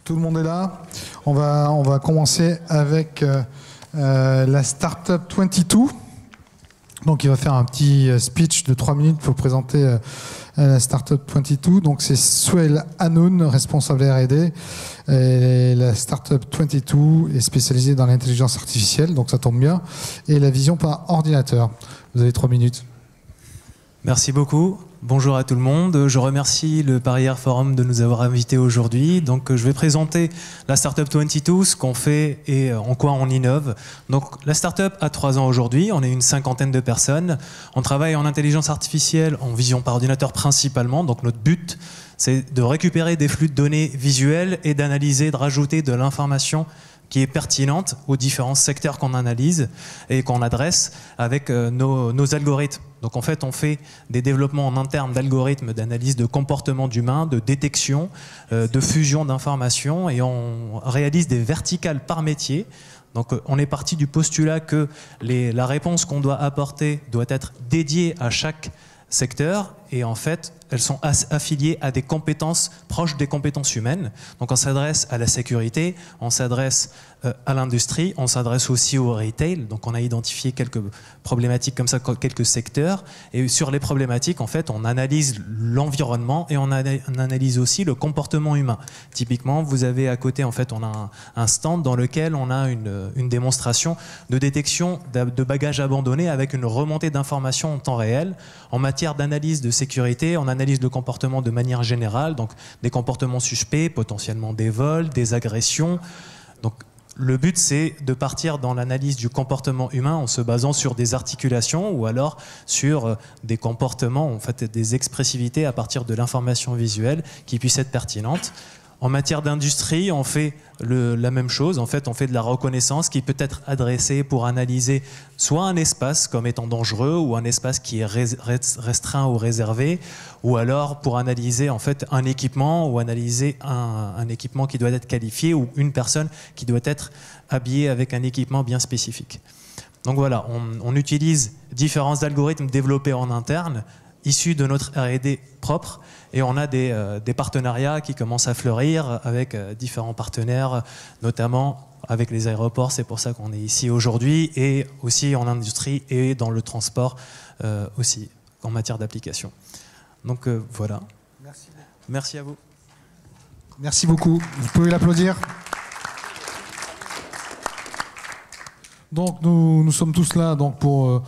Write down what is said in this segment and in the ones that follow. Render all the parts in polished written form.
Tout le monde est là. On va commencer avec la Startup 22. Donc il va faire un petit speech de 3 minutes pour présenter la Startup 22. Donc c'est Suhail Hanoun, responsable R&D. Et la Startup 22 est spécialisée dans l'intelligence artificielle, donc ça tombe bien. Et la vision par ordinateur. Vous avez 3 minutes. Merci beaucoup. Bonjour à tout le monde. Je remercie le Paris Air Forum de nous avoir invités aujourd'hui. Donc, je vais présenter la Startup 22, ce qu'on fait et en quoi on innove. Donc, la Startup a 3 ans aujourd'hui. On est une 50aine de personnes. On travaille en intelligence artificielle, en vision par ordinateur principalement. Donc, notre but, c'est de récupérer des flux de données visuels et d'analyser, de rajouter de l'information qui est pertinente aux différents secteurs qu'on analyse et qu'on adresse avec nos algorithmes. Donc en fait, on fait des développements en interne d'algorithmes d'analyse de comportement d'humains, de détection, de fusion d'informations, et on réalise des verticales par métier. Donc on est parti du postulat que la réponse qu'on doit apporter doit être dédiée à chaque secteur, et en fait, elles sont affiliées à des compétences proches des compétences humaines. Donc on s'adresse à la sécurité, on s'adresse à l'industrie, on s'adresse aussi au retail. Donc on a identifié quelques problématiques comme ça, quelques secteurs. Et sur les problématiques, en fait, on analyse l'environnement et on analyse aussi le comportement humain. Typiquement, vous avez à côté, en fait, on a un stand dans lequel on a une démonstration de détection de bagages abandonnés avec une remontée d'informations en temps réel. En matière d'analyse de sécurité, on analyse le comportement de manière générale, donc des comportements suspects, potentiellement des vols, des agressions. Donc, le but, c'est de partir dans l'analyse du comportement humain en se basant sur des articulations ou alors sur des comportements, en fait, des expressivités à partir de l'information visuelle qui puisse être pertinente. En matière d'industrie, on fait la même chose. En fait, on fait de la reconnaissance qui peut être adressée pour analyser soit un espace comme étant dangereux ou un espace qui est restreint ou réservé, ou alors pour analyser en fait un équipement ou analyser un équipement qui doit être qualifié ou une personne qui doit être habillée avec un équipement bien spécifique. Donc voilà, on utilise différents algorithmes développés en interne, issus de notre R&D propre, et on a des partenariats qui commencent à fleurir avec différents partenaires, notamment avec les aéroports. C'est pour ça qu'on est ici aujourd'hui, et aussi en industrie et dans le transport aussi, en matière d'application. Donc voilà. Merci beaucoup. Merci à vous. Merci beaucoup. Vous pouvez l'applaudir. Donc nous sommes tous là donc, pour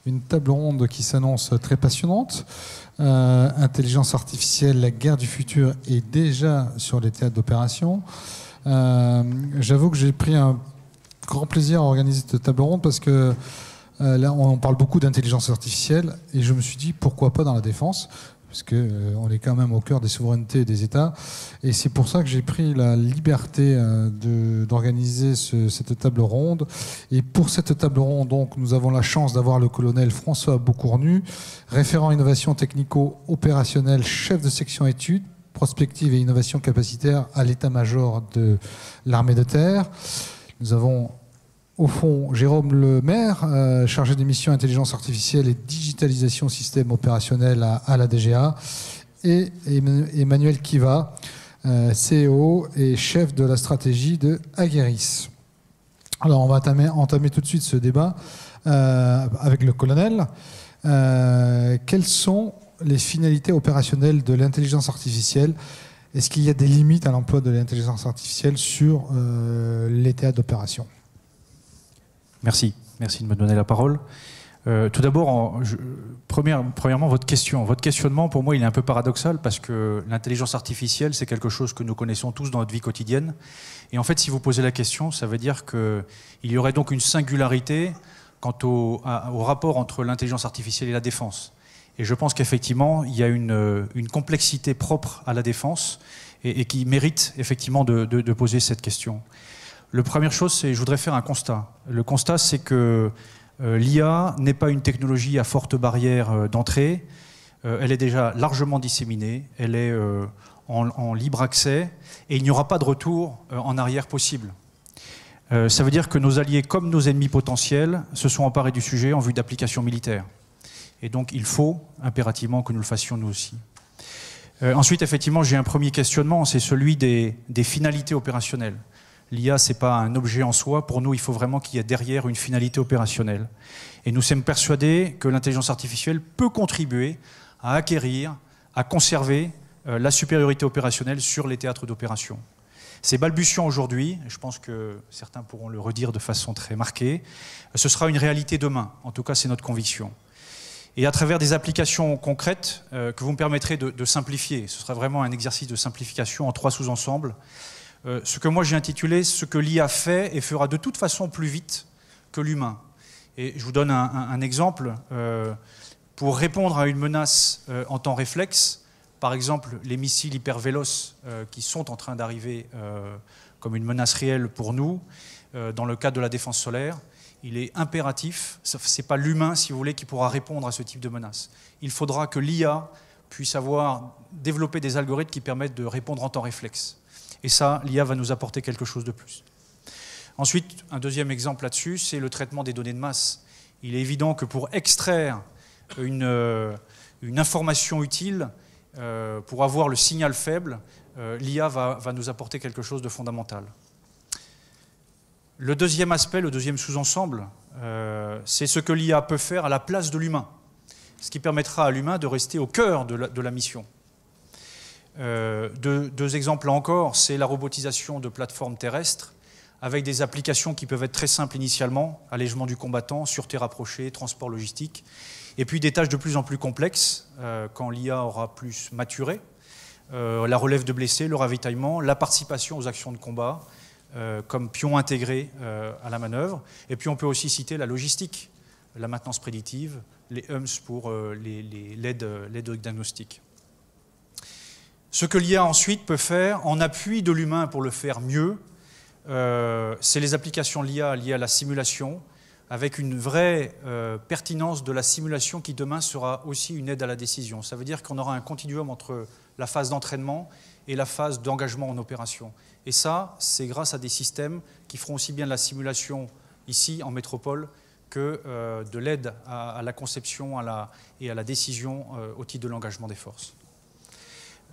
une table ronde qui s'annonce très passionnante. Intelligence artificielle, la guerre du futur est déjà sur les théâtres d'opération. J'avoue que j'ai pris un grand plaisir à organiser cette table ronde parce que là, on parle beaucoup d'intelligence artificielle et je me suis dit pourquoi pas dans la défense, parce qu'on est quand même au cœur des souverainetés des États. Et c'est pour ça que j'ai pris la liberté d'organiser cette table ronde. Et pour cette table ronde, donc, nous avons la chance d'avoir le colonel François Beaucournu, référent innovation technico-opérationnelle, chef de section études, prospective et innovation capacitaire à l'état-major de l'armée de terre. Nous avons au fond, Jérôme Lemaire, chargé des missions intelligence artificielle et digitalisation système opérationnel à la DGA, et Emmanuel Kiva, CEO et chef de la stratégie de Aguerris. Alors, on va entamer tout de suite ce débat avec le colonel. Quelles sont les finalités opérationnelles de l'intelligence artificielle? Est-ce qu'il y a des limites à l'emploi de l'intelligence artificielle sur les théâtres d'opération? Merci de me donner la parole. Tout d'abord, premièrement, votre questionnement, pour moi, il est un peu paradoxal parce que l'intelligence artificielle, c'est quelque chose que nous connaissons tous dans notre vie quotidienne. Et en fait, si vous posez la question, ça veut dire qu'il y aurait donc une singularité quant au rapport entre l'intelligence artificielle et la défense. Et je pense qu'effectivement, il y a une complexité propre à la défense et qui mérite effectivement de poser cette question. La première chose, c'est je voudrais faire un constat. Le constat, c'est que l'IA n'est pas une technologie à forte barrière d'entrée. Elle est déjà largement disséminée, elle est en libre accès, et il n'y aura pas de retour en arrière possible. Ça veut dire que nos alliés, comme nos ennemis potentiels, se sont emparés du sujet en vue d'applications militaires. Et donc, il faut impérativement que nous le fassions nous aussi. Ensuite, effectivement, j'ai un premier questionnement, c'est celui des finalités opérationnelles. L'IA, ce n'est pas un objet en soi. Pour nous, il faut vraiment qu'il y ait derrière une finalité opérationnelle. Et nous sommes persuadés que l'intelligence artificielle peut contribuer à acquérir, à conserver la supériorité opérationnelle sur les théâtres d'opération. C'est balbutiant aujourd'hui, et je pense que certains pourront le redire de façon très marquée. Ce sera une réalité demain, en tout cas c'est notre conviction. Et à travers des applications concrètes que vous me permettrez de simplifier, ce sera vraiment un exercice de simplification en 3 sous-ensembles, ce que moi j'ai intitulé « Ce que l'IA fait et fera de toute façon plus vite que l'humain ». Et je vous donne un exemple. Pour répondre à une menace en temps réflexe, par exemple les missiles hypervéloces qui sont en train d'arriver comme une menace réelle pour nous, dans le cadre de la défense solaire, il est impératif, ce n'est pas l'humain, si vous voulez, qui pourra répondre à ce type de menace. Il faudra que l'IA puisse avoir développé des algorithmes qui permettent de répondre en temps réflexe. Et ça, l'IA va nous apporter quelque chose de plus. Ensuite, un deuxième exemple là-dessus, c'est le traitement des données de masse. Il est évident que pour extraire une information utile, pour avoir le signal faible, l'IA va nous apporter quelque chose de fondamental. Le deuxième aspect, le deuxième sous-ensemble, c'est ce que l'IA peut faire à la place de l'humain, ce qui permettra à l'humain de rester au cœur de la mission. Deux exemples là encore, c'est la robotisation de plateformes terrestres, avec des applications qui peuvent être très simples initialement, allègement du combattant, sûreté rapprochée, transport logistique, et puis des tâches de plus en plus complexes, quand l'IA aura plus maturé, la relève de blessés, le ravitaillement, la participation aux actions de combat, comme pion intégré à la manœuvre. Et puis on peut aussi citer la logistique, la maintenance prédictive, les HUMS pour l'aide au diagnostic. Ce que l'IA ensuite peut faire en appui de l'humain pour le faire mieux, c'est les applications de l'IA liées à la simulation, avec une vraie pertinence de la simulation qui demain sera aussi une aide à la décision. Ça veut dire qu'on aura un continuum entre la phase d'entraînement et la phase d'engagement en opération. Et ça, c'est grâce à des systèmes qui feront aussi bien de la simulation ici, en métropole, que de l'aide à la conception et à la décision au titre de l'engagement des forces.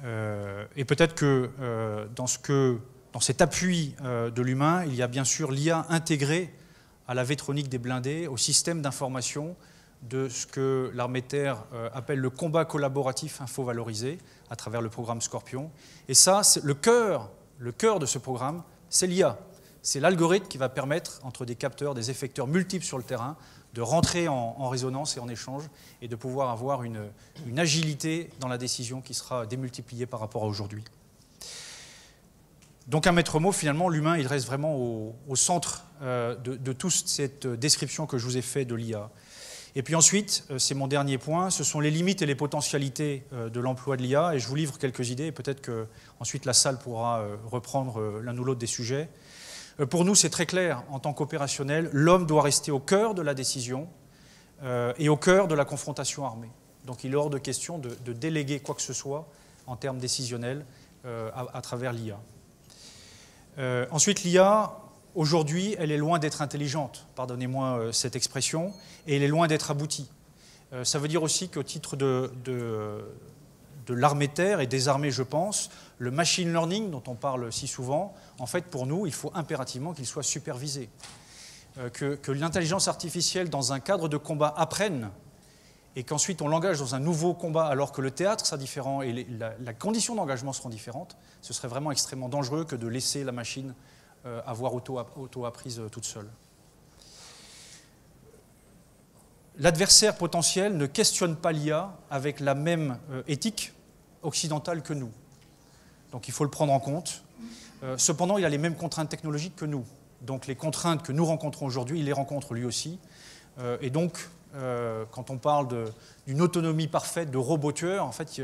Et peut-être que dans cet appui de l'humain, il y a bien sûr l'IA intégrée à la vétronique des blindés, au système d'information de ce que l'armée de terre appelle le combat collaboratif info-valorisé à travers le programme Scorpion. Et ça, le cœur de ce programme, c'est l'IA. C'est l'algorithme qui va permettre, entre des capteurs, des effecteurs multiples sur le terrain, de rentrer en résonance et en échange et de pouvoir avoir une agilité dans la décision qui sera démultipliée par rapport à aujourd'hui. Donc un maître mot, finalement, l'humain, il reste vraiment au centre de toute cette description que je vous ai faite de l'IA. Et puis ensuite, c'est mon dernier point, ce sont les limites et les potentialités de l'emploi de l'IA, et je vous livre quelques idées, et peut-être qu'ensuite la salle pourra reprendre l'un ou l'autre des sujets. Pour nous, c'est très clair, en tant qu'opérationnel, l'homme doit rester au cœur de la décision et au cœur de la confrontation armée. Donc il est hors de question de déléguer quoi que ce soit en termes décisionnels à travers l'IA. Ensuite, l'IA, aujourd'hui, elle est loin d'être intelligente, pardonnez-moi cette expression, et elle est loin d'être aboutie. Ça veut dire aussi qu'au titre de l'armée de terre et des armées, je pense, le machine learning dont on parle si souvent, en fait, pour nous, il faut impérativement qu'il soit supervisé. Que l'intelligence artificielle, dans un cadre de combat, apprenne et qu'ensuite on l'engage dans un nouveau combat alors que le théâtre sera différent et la condition d'engagement seront différentes, ce serait vraiment extrêmement dangereux que de laisser la machine avoir auto-apprise toute seule. L'adversaire potentiel ne questionne pas l'IA avec la même éthique occidentale que nous. Donc il faut le prendre en compte. Cependant, il a les mêmes contraintes technologiques que nous. Donc les contraintes que nous rencontrons aujourd'hui, il les rencontre lui aussi. Et donc, quand on parle d'une autonomie parfaite de robot tueur, en fait,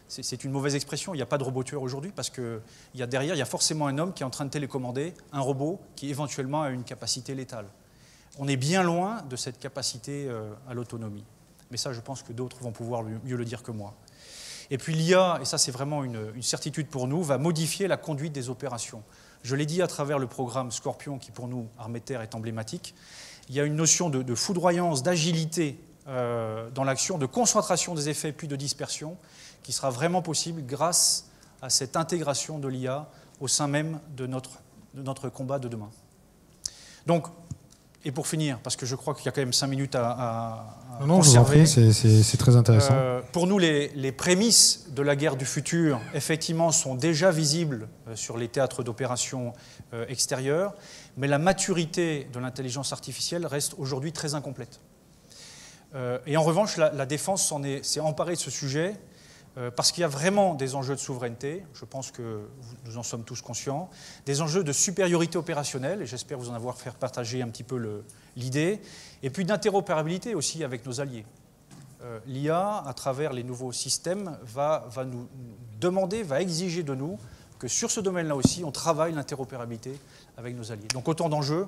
c'est une mauvaise expression. Il n'y a pas de robot tueur aujourd'hui parce que derrière, il y a forcément un homme qui est en train de télécommander un robot qui éventuellement a une capacité létale. On est bien loin de cette capacité à l'autonomie. Mais ça, je pense que d'autres vont pouvoir mieux le dire que moi. Et puis l'IA, et ça c'est vraiment une certitude pour nous, va modifier la conduite des opérations. Je l'ai dit à travers le programme Scorpion, qui pour nous, armée de terre, est emblématique. Il y a une notion de foudroyance, d'agilité dans l'action, de concentration des effets puis de dispersion, qui sera vraiment possible grâce à cette intégration de l'IA au sein même de notre combat de demain. Donc, et pour finir, parce que je crois qu'il y a quand même 5 minutes à non, je vous en prie, c'est très intéressant. Pour nous, les prémices de la guerre du futur, effectivement, sont déjà visibles sur les théâtres d'opérations extérieurs, mais la maturité de l'intelligence artificielle reste aujourd'hui très incomplète. Et en revanche, la défense s'est emparée de ce sujet parce qu'il y a vraiment des enjeux de souveraineté, je pense que nous en sommes tous conscients, des enjeux de supériorité opérationnelle, et j'espère vous en avoir fait partager un petit peu l'idée, et puis d'interopérabilité aussi avec nos alliés. L'IA, à travers les nouveaux systèmes, va nous demander, va exiger de nous que sur ce domaine-là aussi, on travaille l'interopérabilité avec nos alliés. Donc autant d'enjeux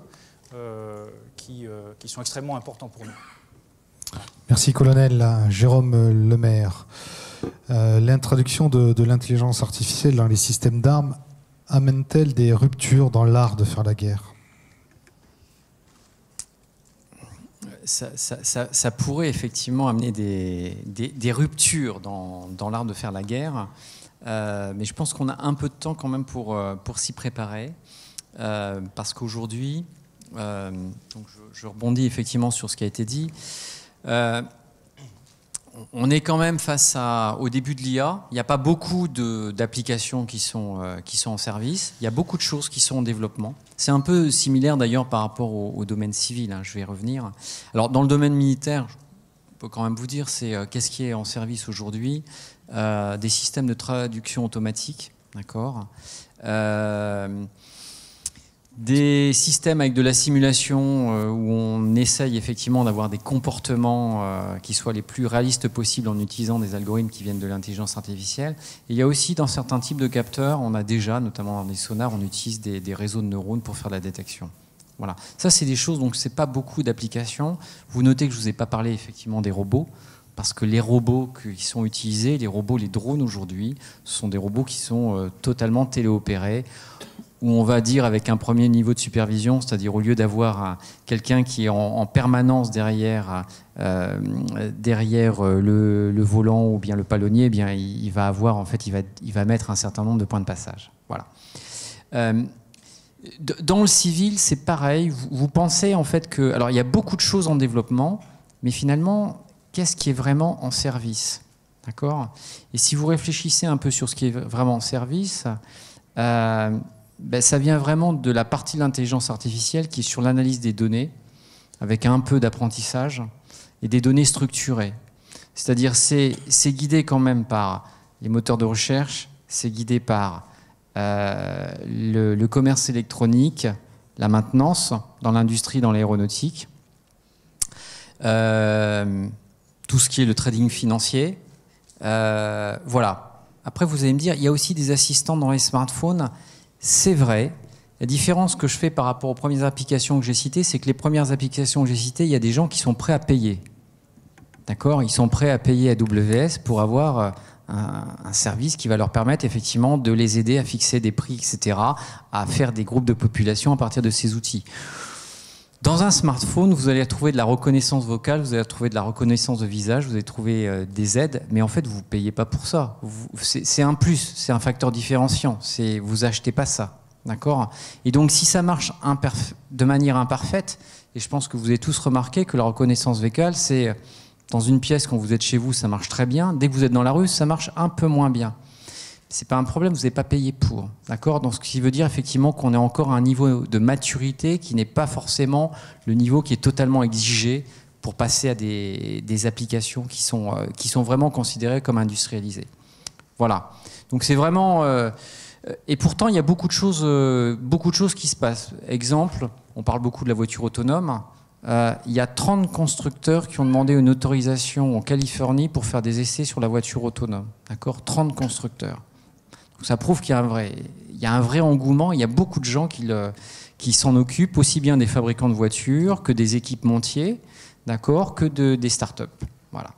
qui sont extrêmement importants pour nous. Merci, colonel. Jérôme Lemaire. L'introduction de l'intelligence artificielle dans les systèmes d'armes amène-t-elle des ruptures dans l'art de faire la guerre ? Ça pourrait effectivement amener des ruptures dans l'art de faire la guerre, mais je pense qu'on a un peu de temps quand même pour s'y préparer, parce qu'aujourd'hui, donc je rebondis effectivement sur ce qui a été dit, on est quand même face au début de l'IA. Il n'y a pas beaucoup d'applications qui sont en service. Il y a beaucoup de choses qui sont en développement. C'est un peu similaire d'ailleurs par rapport au domaine civil, hein, je vais y revenir. Alors dans le domaine militaire, je peux quand même vous dire, c'est qu'est-ce qui est en service aujourd'hui, des systèmes de traduction automatique, d'accord, des systèmes avec de la simulation où on essaye effectivement d'avoir des comportements qui soient les plus réalistes possibles en utilisant des algorithmes qui viennent de l'intelligence artificielle. Et il y a aussi dans certains types de capteurs, on a déjà, notamment dans des sonars, on utilise des réseaux de neurones pour faire de la détection. Voilà. Ça, c'est des choses, donc c'est pas beaucoup d'applications. Vous notez que je vous ai pas parlé effectivement des robots, parce que les robots qui sont utilisés, les drones aujourd'hui, ce sont des robots qui sont totalement téléopérés, où on va dire avec un premier niveau de supervision, c'est-à-dire au lieu d'avoir quelqu'un qui est en permanence derrière le volant ou bien le palonnier, eh bien il va avoir en fait il va mettre un certain nombre de points de passage. Voilà. Dans le civil, c'est pareil. Vous pensez en fait que alors il y a beaucoup de choses en développement, mais finalement qu'est-ce qui est vraiment en service, d'accord ? Et si vous réfléchissez un peu sur ce qui est vraiment en service. Ça vient vraiment de la partie de l'intelligence artificielle qui est sur l'analyse des données, avec un peu d'apprentissage, et des données structurées. C'est-à-dire c'est guidé quand même par les moteurs de recherche, c'est guidé par le commerce électronique, la maintenance dans l'industrie, dans l'aéronautique, tout ce qui est le trading financier. Voilà. Après, vous allez me dire, il y a aussi des assistants dans les smartphones. C'est vrai. La différence que je fais par rapport aux premières applications que j'ai citées, c'est que les premières applications que j'ai citées, il y a des gens qui sont prêts à payer. D'accord ? Ils sont prêts à payer AWS pour avoir un service qui va leur permettre effectivement de les aider à fixer des prix, etc., à faire des groupes de population à partir de ces outils. Dans un smartphone, vous allez trouver de la reconnaissance vocale, vous allez trouver de la reconnaissance de visage, vous allez trouver des aides, mais en fait, vous ne payez pas pour ça. C'est un plus, c'est un facteur différenciant. Vous achetez pas ça, d'accord ? Et donc, si ça marche de manière imparfaite, et je pense que vous avez tous remarqué que la reconnaissance vocale, c'est dans une pièce, quand vous êtes chez vous, ça marche très bien. Dès que vous êtes dans la rue, ça marche un peu moins bien. C'est pas un problème, vous n'avez pas payé pour, d'accord ? Donc, ce qui veut dire effectivement qu'on est encore à un niveau de maturité qui n'est pas forcément le niveau qui est totalement exigé pour passer à des applications qui sont vraiment considérées comme industrialisées. Voilà. Donc c'est vraiment et pourtant il y a beaucoup de choses qui se passent. Exemple, on parle beaucoup de la voiture autonome. Il y a 30 constructeurs qui ont demandé une autorisation en Californie pour faire des essais sur la voiture autonome. D'accord ? 30 constructeurs. Donc ça prouve qu'il y a un vrai engouement, il y a beaucoup de gens qui s'en occupent, aussi bien des fabricants de voitures que des équipementiers, d'accord, que des startups. Voilà.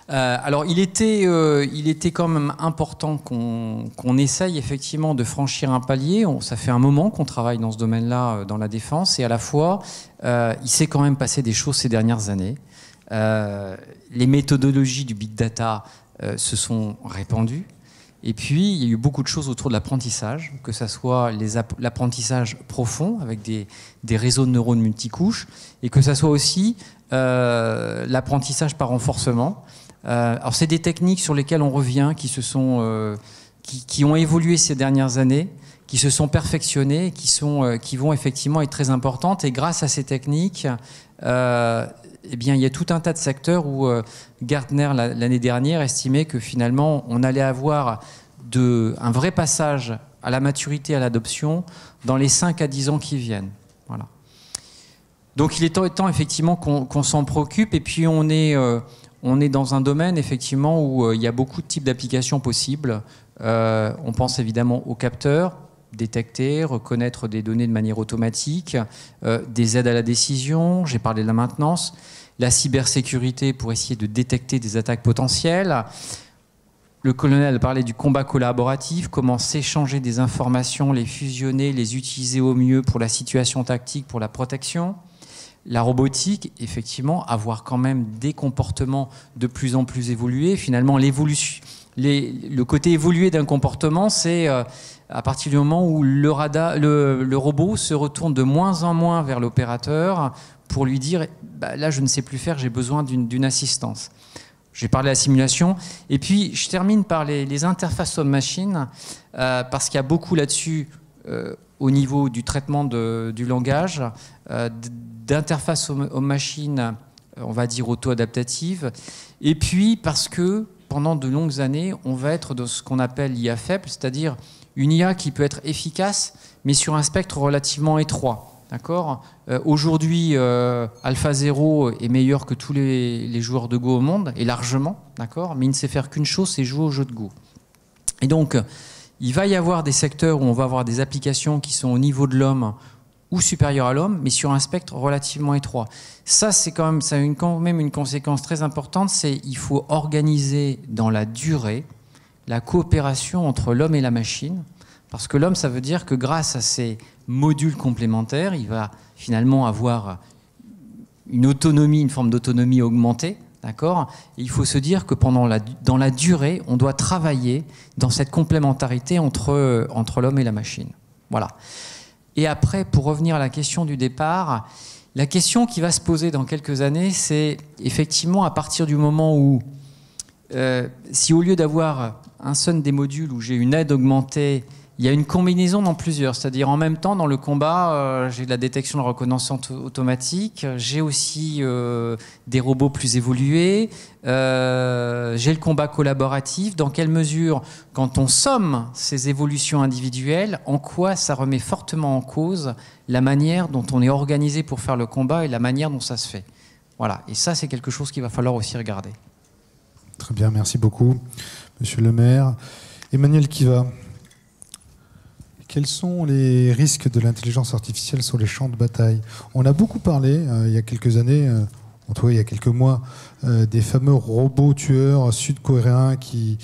Alors il était quand même important qu'on essaye effectivement de franchir un palier. Ça fait un moment qu'on travaille dans ce domaine-là, dans la défense, et à la fois, il s'est quand même passé des choses ces dernières années. Les méthodologies du big data se sont répandues. Et puis, il y a eu beaucoup de choses autour de l'apprentissage, que ce soit l'apprentissage profond, avec des réseaux de neurones multicouches, et que ce soit aussi l'apprentissage par renforcement. Alors, c'est des techniques sur lesquelles on revient, qui ont évolué ces dernières années, qui se sont perfectionnées, qui vont effectivement être très importantes. Et grâce à ces techniques, eh bien, il y a tout un tas de secteurs où Gartner, l'année dernière, estimait que finalement, on allait avoir un vrai passage à la maturité, à l'adoption, dans les 5 à 10 ans qui viennent. Voilà. Donc, il est temps effectivement qu'on s'en préoccupe. Et puis, on est dans un domaine, effectivement, où il y a beaucoup de types d'applications possibles. On pense évidemment aux capteurs, détecter, reconnaître des données de manière automatique, des aides à la décision, j'ai parlé de la maintenance, la cybersécurité pour essayer de détecter des attaques potentielles. Le colonel parlait du combat collaboratif, comment s'échanger des informations, les fusionner, les utiliser au mieux pour la situation tactique, pour la protection. La robotique, effectivement, avoir quand même des comportements de plus en plus évolués. Finalement, le côté évolué d'un comportement, c'est à partir du moment où le robot se retourne de moins en moins vers l'opérateur pour lui dire bah, là je ne sais plus faire, j'ai besoin d'une assistance. J'ai parlé de la simulation. Et puis je termine par les interfaces homme-machine parce qu'il y a beaucoup là-dessus au niveau du traitement du langage, d'interfaces homme-machine, on va dire auto-adaptative. Et puis parce que pendant de longues années, on va être dans ce qu'on appelle l'IA faible, c'est-à-dire une IA qui peut être efficace, mais sur un spectre relativement étroit. D'accord ? Aujourd'hui, AlphaZero est meilleur que tous les joueurs de Go au monde, et largement, d'accord ? Mais il ne sait faire qu'une chose, c'est jouer au jeu de Go. Et donc, il va y avoir des secteurs où on va avoir des applications qui sont au niveau de l'homme ou supérieurs à l'homme, mais sur un spectre relativement étroit. Ça, ça a quand même une conséquence très importante, c'est qu'il faut organiser dans la durée la coopération entre l'homme et la machine, parce que l'homme, ça veut dire que grâce à ces modules complémentaires, il va finalement avoir une forme d'autonomie augmentée, d'accord ? Et il faut se dire que dans la durée, on doit travailler dans cette complémentarité entre l'homme et la machine. Voilà. Et après, pour revenir à la question du départ, la question qui va se poser dans quelques années, c'est effectivement à partir du moment où, si au lieu d'avoir un seul des modules où j'ai une aide augmentée, il y a une combinaison dans plusieurs, c'est-à-dire en même temps dans le combat, j'ai de la détection de reconnaissance automatique, j'ai aussi des robots plus évolués, j'ai le combat collaboratif. Dans quelle mesure, quand on somme ces évolutions individuelles, en quoi ça remet fortement en cause la manière dont on est organisé pour faire le combat et la manière dont ça se fait. Voilà. Et ça, c'est quelque chose qu'il va falloir aussi regarder. Très bien, merci beaucoup, Monsieur le maire. Emmanuel Kiva. Quels sont les risques de l'intelligence artificielle sur les champs de bataille ? On a beaucoup parlé il y a quelques années, en tout cas il y a quelques mois, des fameux robots tueurs sud-coréens qui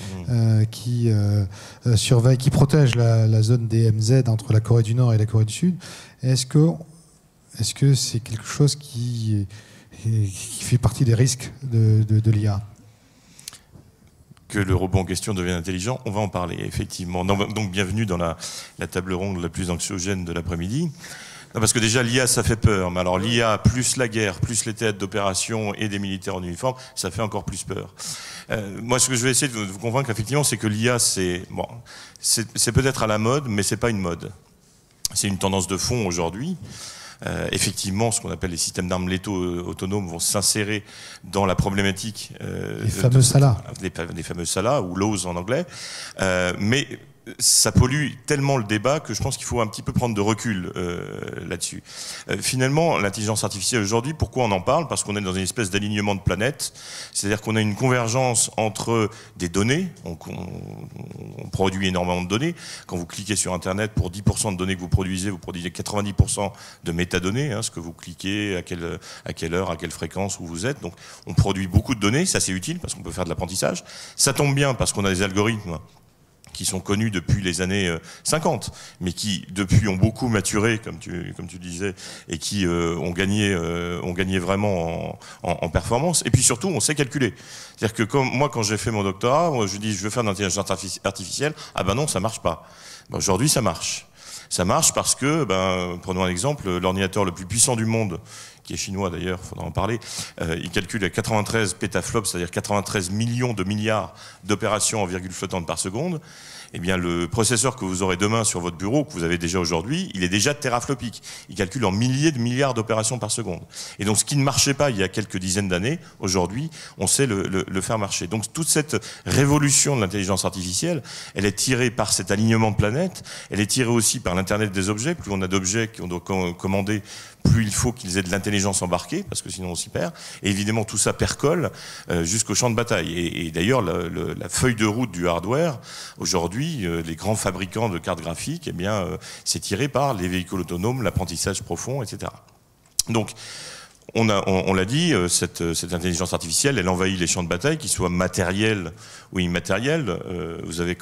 surveillent, qui protègent la zone DMZ entre la Corée du Nord et la Corée du Sud. Est-ce que c'est quelque chose qui fait partie des risques de l'IA ? Que le robot en question devienne intelligent, on va en parler, effectivement. Donc bienvenue dans la table ronde la plus anxiogène de l'après-midi. Parce que déjà, l'IA, ça fait peur. Mais alors l'IA, plus la guerre, plus les théâtres d'opération et des militaires en uniforme, ça fait encore plus peur. Moi, ce que je vais essayer de vous convaincre, effectivement, c'est que l'IA, c'est peut-être à la mode, mais c'est pas une mode. C'est une tendance de fond aujourd'hui. Effectivement, ce qu'on appelle les systèmes d'armes létaux autonomes vont s'insérer dans la problématique les fameux SALA. Les fameux SALA, ou LAWS en anglais. Mais ça pollue tellement le débat que je pense qu'il faut un petit peu prendre de recul là-dessus. Finalement, l'intelligence artificielle aujourd'hui, pourquoi on en parle ? Parce qu'on est dans une espèce d'alignement de planètes, c'est-à-dire qu'on a une convergence entre des données, on produit énormément de données. Quand vous cliquez sur Internet, pour 10% de données que vous produisez 90% de métadonnées, ce que vous cliquez, à quelle heure, à quelle fréquence, où vous êtes. Donc on produit beaucoup de données, ça c'est utile parce qu'on peut faire de l'apprentissage. Ça tombe bien parce qu'on a des algorithmes qui sont connus depuis les années 50, mais qui depuis ont beaucoup maturé, comme tu disais, et qui ont gagné vraiment en performance. Et puis surtout, on sait calculer. C'est-à-dire que quand j'ai fait mon doctorat, moi, je dis je veux faire de l'intelligence artificielle. Ah ben non, ça marche pas. Ben, aujourd'hui, ça marche. Ça marche parce que, prenons un exemple, l'ordinateur le plus puissant du monde, qui est chinois d'ailleurs, il faudra en parler, il calcule à 93 pétaflops, c'est-à-dire 93 millions de milliards d'opérations en virgule flottante par seconde. Eh bien, le processeur que vous aurez demain sur votre bureau, que vous avez déjà aujourd'hui, il est déjà teraflopique. Il calcule en milliers de milliards d'opérations par seconde. Et donc, ce qui ne marchait pas il y a quelques dizaines d'années, aujourd'hui, on sait le faire marcher. Donc, toute cette révolution de l'intelligence artificielle, elle est tirée par cet alignement de planètes, elle est tirée aussi par l'Internet des objets. Plus on a d'objets qu'on doit commander, plus il faut qu'ils aient de l'intelligence embarquée, parce que sinon on s'y perd. Et évidemment, tout ça percole jusqu'au champ de bataille. Et d'ailleurs, la feuille de route du hardware, aujourd'hui, les grands fabricants de cartes graphiques, eh bien, c'est tiré par les véhicules autonomes, l'apprentissage profond, etc. Donc, on l'a dit, cette intelligence artificielle, elle envahit les champs de bataille, qu'ils soient matériels ou immatériels. Vous avez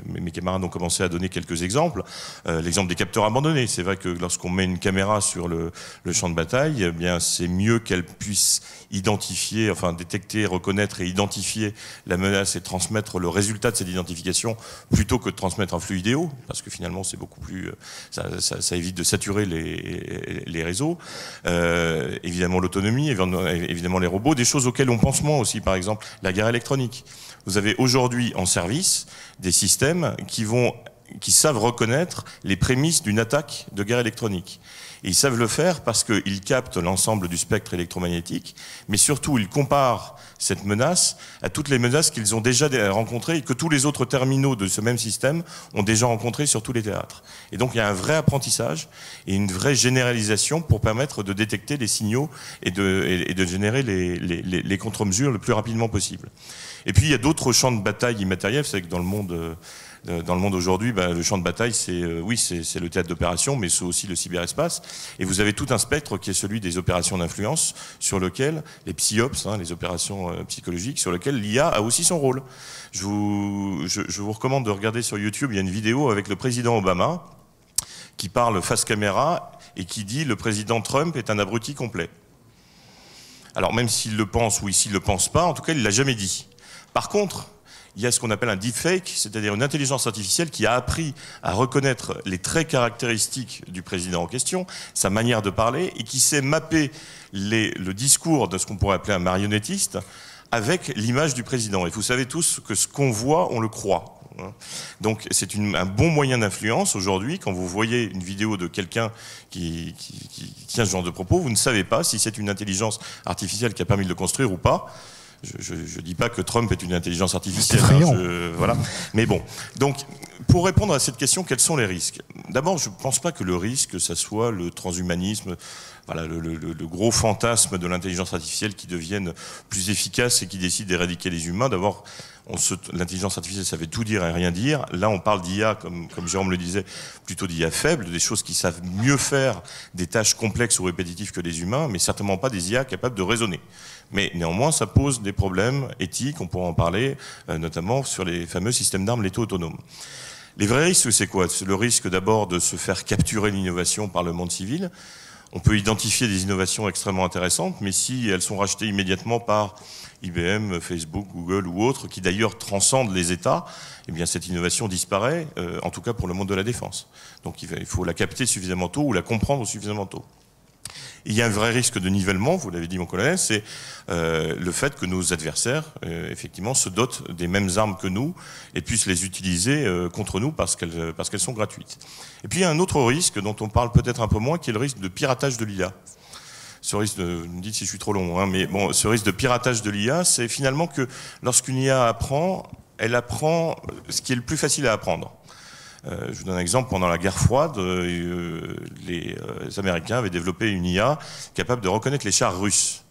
mes camarades ont commencé à donner quelques exemples. L'exemple des capteurs abandonnés. C'est vrai que lorsqu'on met une caméra sur le champ de bataille, eh bien, c'est mieux qu'elle puisse identifier, enfin détecter, reconnaître et identifier la menace et transmettre le résultat de cette identification plutôt que de transmettre un flux vidéo, parce que finalement c'est beaucoup plus, ça évite de saturer les réseaux. Évidemment l'autonomie, évidemment les robots, des choses auxquelles on pense moins aussi, par exemple la guerre électronique. Vous avez aujourd'hui en service des systèmes qui savent reconnaître les prémices d'une attaque de guerre électronique. Et ils savent le faire parce qu'ils captent l'ensemble du spectre électromagnétique, mais surtout ils comparent cette menace à toutes les menaces qu'ils ont déjà rencontrées et que tous les autres terminaux de ce même système ont déjà rencontrées sur tous les théâtres. Et donc il y a un vrai apprentissage et une vraie généralisation pour permettre de détecter les signaux et de générer les contre-mesures le plus rapidement possible. Et puis il y a d'autres champs de bataille immatériels. Vous savez que dans le monde aujourd'hui, le champ de bataille, c'est le théâtre d'opération, mais c'est aussi le cyberespace. Et vous avez tout un spectre qui est celui des opérations d'influence, sur lequel les psyops, les opérations psychologiques, sur lequel l'IA a aussi son rôle. Je vous recommande de regarder sur YouTube, il y a une vidéo avec le président Obama qui parle face caméra et qui dit « Le président Trump est un abruti complet ». Alors même s'il le pense ou s'il ne le pense pas, en tout cas il ne l'a jamais dit. Par contre, il y a ce qu'on appelle un deepfake, c'est-à-dire une intelligence artificielle qui a appris à reconnaître les traits caractéristiques du président en question, sa manière de parler, et qui sait mapper le discours de ce qu'on pourrait appeler un marionnettiste avec l'image du président. Et vous savez tous que ce qu'on voit, on le croit. Donc c'est un bon moyen d'influence aujourd'hui. Quand vous voyez une vidéo de quelqu'un qui tient ce genre de propos, vous ne savez pas si c'est une intelligence artificielle qui a permis de le construire ou pas. Je ne dis pas que Trump est une intelligence artificielle. Voilà. Mais bon. Donc, pour répondre à cette question, quels sont les risques? D'abord, je ne pense pas que le risque, ça soit le transhumanisme, voilà, le gros fantasme de l'intelligence artificielle qui devienne plus efficace et qui décide d'éradiquer les humains. D'abord, l'intelligence artificielle, ça veut tout dire et rien dire. Là, on parle d'IA, comme Jérôme le disait, plutôt d'IA faible, des choses qui savent mieux faire des tâches complexes ou répétitives que les humains, mais certainement pas des IA capables de raisonner. Mais néanmoins, ça pose des problèmes éthiques, on pourra en parler, notamment sur les fameux systèmes d'armes létaux autonomes. Les vrais risques, c'est quoi? C'est le risque d'abord de se faire capturer l'innovation par le monde civil. On peut identifier des innovations extrêmement intéressantes, mais si elles sont rachetées immédiatement par IBM, Facebook, Google ou autres, qui d'ailleurs transcendent les États, eh bien cette innovation disparaît, en tout cas pour le monde de la défense. Donc il faut la capter suffisamment tôt ou la comprendre suffisamment tôt. Il y a un vrai risque de nivellement, vous l'avez dit mon colonel, c'est le fait que nos adversaires, effectivement, se dotent des mêmes armes que nous et puissent les utiliser contre nous parce qu'elles sont gratuites. Et puis il y a un autre risque dont on parle peut-être un peu moins, qui est le risque de piratage de l'IA. Ce risque vous me dites si je suis trop long, mais bon, ce risque de piratage de l'IA, c'est finalement que lorsqu'une IA apprend, elle apprend ce qui est le plus facile à apprendre. Je vous donne un exemple, pendant la guerre froide, les Américains avaient développé une IA capable de reconnaître les chars russes.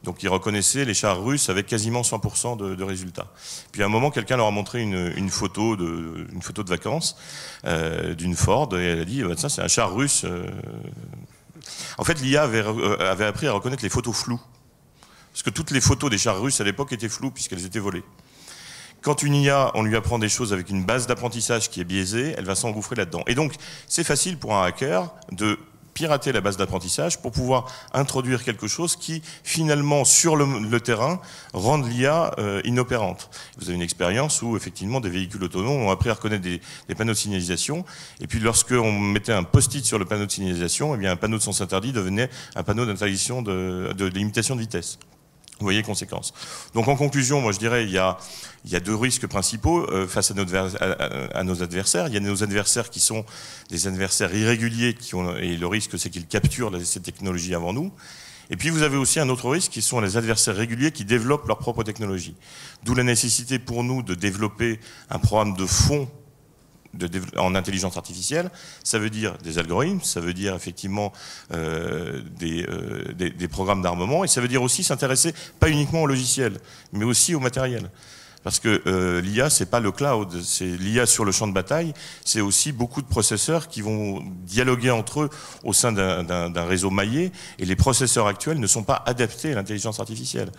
Donc ils reconnaissaient les chars russes avec quasiment 100% de résultats. Puis à un moment, quelqu'un leur a montré une photo de vacances d'une Ford, et elle a dit ça c'est un char russe. En fait, l'IA avait appris à reconnaître les photos floues. Parce que toutes les photos des chars russes à l'époque étaient floues puisqu'elles étaient volées. Quand une IA, on lui apprend des choses avec une base d'apprentissage qui est biaisée, elle va s'engouffrer là-dedans. Et donc, c'est facile pour un hacker de pirater la base d'apprentissage pour pouvoir introduire quelque chose qui, finalement, sur le terrain, rende l'IA inopérante. Vous avez une expérience où, effectivement, des véhicules autonomes ont appris à reconnaître des panneaux de signalisation, et puis lorsqu'on mettait un post-it sur le panneau de signalisation, eh bien, un panneau de sens interdit devenait un panneau d'interdiction de limitation de vitesse. Vous voyez les conséquences. Donc en conclusion, moi je dirais il y a deux risques principaux face à nos adversaires. Il y a nos adversaires qui sont des adversaires irréguliers et le risque c'est qu'ils capturent ces technologies avant nous. Et puis vous avez aussi un autre risque qui sont les adversaires réguliers qui développent leur propre technologie. D'où la nécessité pour nous de développer un programme de fond en intelligence artificielle. Ça veut dire des algorithmes, ça veut dire effectivement des programmes d'armement, et ça veut dire aussi s'intéresser pas uniquement au logiciel, mais aussi au matériel. Parce que l'IA, c'est pas le cloud, c'est l'IA sur le champ de bataille, c'est aussi beaucoup de processeurs qui vont dialoguer entre eux au sein d'un réseau maillé, et les processeurs actuels ne sont pas adaptés à l'intelligence artificielle.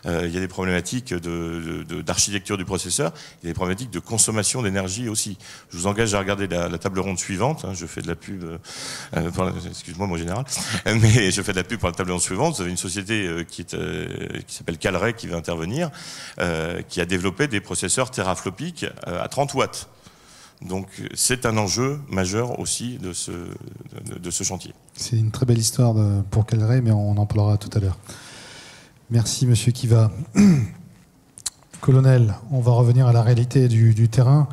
Il y a des problématiques d'architecture du processeur, il y a des problématiques de consommation d'énergie aussi. Je vous engage à regarder la table ronde suivante, hein, je fais de la pub, excuse-moi mon général, mais je fais de la pub pour la table ronde suivante. Vous avez une société qui s'appelle Calray qui va intervenir, qui a développé des processeurs teraflopiques à 30 watts. Donc c'est un enjeu majeur aussi de ce chantier. C'est une très belle histoire pour Calray, mais on en parlera tout à l'heure. Merci Monsieur Kiva. Colonel, on va revenir à la réalité du terrain.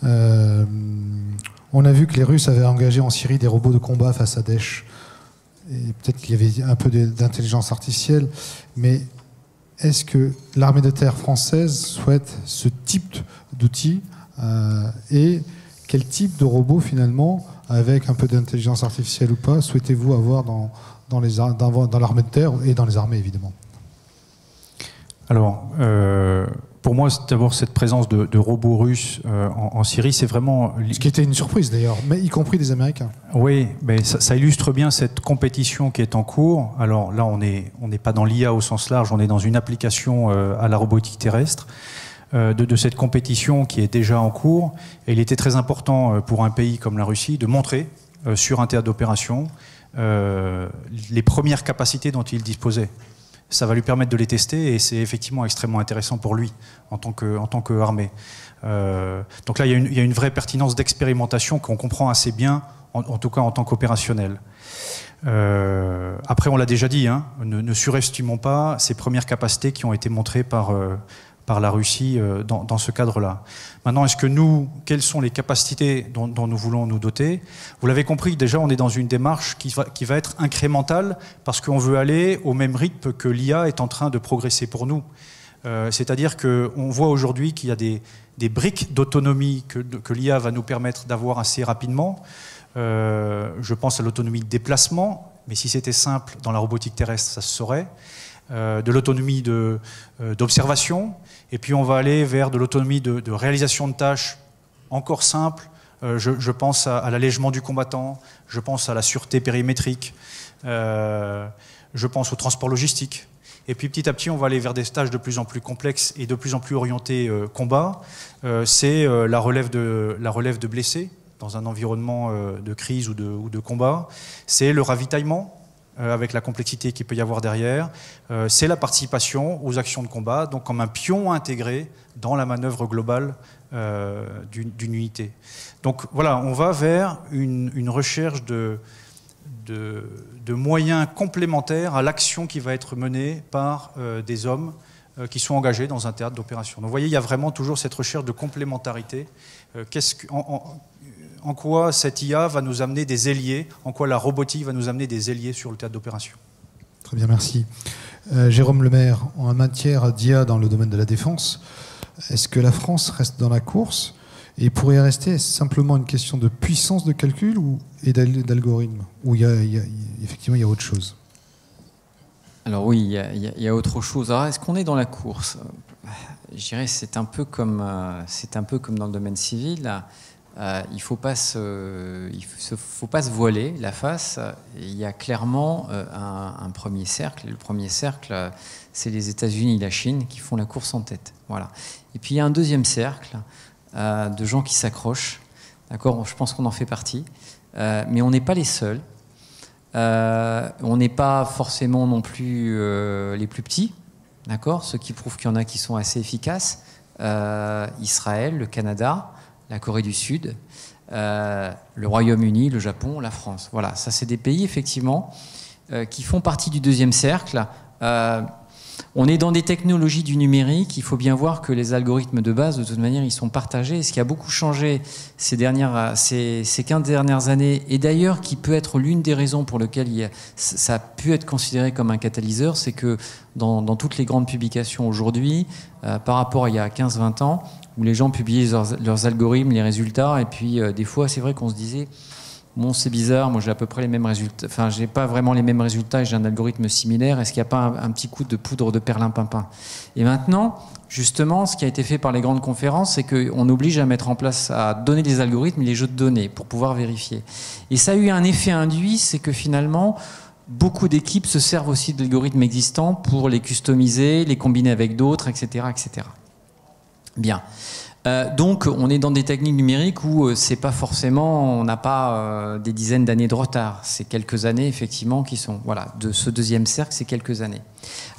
On a vu que les Russes avaient engagé en Syrie des robots de combat face à Daesh. Et peut-être qu'il y avait un peu d'intelligence artificielle, mais est-ce que l'armée de terre française souhaite ce type d'outils et quel type de robot finalement, avec un peu d'intelligence artificielle ou pas, souhaitez-vous avoir dans l'armée de terre et dans les armées évidemment? Alors, pour moi, d'abord, cette présence de robots russes en Syrie, c'est vraiment... Ce qui était une surprise d'ailleurs, mais y compris des Américains. Oui, mais ça illustre bien cette compétition qui est en cours. Alors là, on n'est pas dans l'IA au sens large, on est dans une application à la robotique terrestre, de cette compétition qui est déjà en cours. Et il était très important pour un pays comme la Russie de montrer sur un théâtre d'opération les premières capacités dont il disposait. Ça va lui permettre de les tester et c'est effectivement extrêmement intéressant pour lui en tant qu'armée. Donc là, il y a une vraie pertinence d'expérimentation qu'on comprend assez bien, en tout cas en tant qu'opérationnel. Après, on l'a déjà dit, hein, ne surestimons pas ces premières capacités qui ont été montrées par la Russie dans ce cadre-là. Maintenant, quelles sont les capacités dont nous voulons nous doter? Vous l'avez compris, déjà, on est dans une démarche qui va être incrémentale parce qu'on veut aller au même rythme que l'IA est en train de progresser pour nous. C'est-à-dire qu'on voit aujourd'hui qu'il y a des briques d'autonomie que l'IA va nous permettre d'avoir assez rapidement. Je pense à l'autonomie de déplacement, mais si c'était simple, dans la robotique terrestre, ça se saurait. De l'autonomie d'observation, et puis on va aller vers de l'autonomie de réalisation de tâches encore simples. Je pense à l'allègement du combattant, je pense à la sûreté périmétrique, je pense au transport logistique. Et puis petit à petit, on va aller vers des tâches de plus en plus complexes et de plus en plus orientées combat. C'est la relève de blessés dans un environnement de crise ou de combat. C'est le ravitaillement, avec la complexité qu'il peut y avoir derrière, c'est la participation aux actions de combat, donc comme un pion intégré dans la manœuvre globale d'une unité. Donc voilà, on va vers une recherche de moyens complémentaires à l'action qui va être menée par des hommes qui sont engagés dans un théâtre d'opération. Donc vous voyez, il y a vraiment toujours cette recherche de complémentarité. En quoi cette IA va nous amener des ailiers, en quoi la robotique va nous amener des ailiers sur le théâtre d'opération. Très bien, merci. Jérôme Lemaire, en matière d'IA dans le domaine de la défense, est-ce que la France reste dans la course et pourrait y rester simplement une question de puissance de calcul et d'algorithme, ou effectivement il y a autre chose? Alors oui, il y a autre chose. Alors, est-ce qu'on est dans la course? Je dirais c'est un peu comme dans le domaine civil. il ne faut pas se voiler la face. Il y a clairement un premier cercle. Le premier cercle, c'est les États-Unis et la Chine qui font la course en tête. Voilà. Et puis il y a un deuxième cercle de gens qui s'accrochent. D'accord, je pense qu'on en fait partie. Mais on n'est pas les seuls. On n'est pas forcément non plus les plus petits. D'accord, ce qui prouve qu'il y en a qui sont assez efficaces. Israël, le Canada, la Corée du Sud, le Royaume-Uni, le Japon, la France. Voilà, ça c'est des pays effectivement qui font partie du deuxième cercle. On est dans des technologies du numérique. Il faut bien voir que les algorithmes de base, de toute manière, ils sont partagés. Et ce qui a beaucoup changé ces 15 dernières années, et d'ailleurs qui peut être l'une des raisons pour lesquelles ça a pu être considéré comme un catalyseur, c'est que dans toutes les grandes publications aujourd'hui, par rapport à il y a 15-20 ans, où les gens publiaient leurs algorithmes, les résultats, et puis des fois, c'est vrai qu'on se disait... Bon, c'est bizarre, moi j'ai à peu près les mêmes résultats, enfin j'ai pas vraiment les mêmes résultats et j'ai un algorithme similaire, est-ce qu'il n'y a pas un petit coup de poudre de perlimpinpin? Et maintenant, justement, ce qui a été fait par les grandes conférences, c'est qu'on oblige à mettre en place, à donner des algorithmes et les jeux de données pour pouvoir vérifier. Et ça a eu un effet induit, c'est que finalement, beaucoup d'équipes se servent aussi d'algorithmes existants pour les customiser, les combiner avec d'autres, etc., etc. Bien. Donc, on est dans des techniques numériques où c'est pas forcément, on n'a pas des dizaines d'années de retard. C'est quelques années, effectivement, qui sont, voilà, de ce deuxième cercle, c'est quelques années.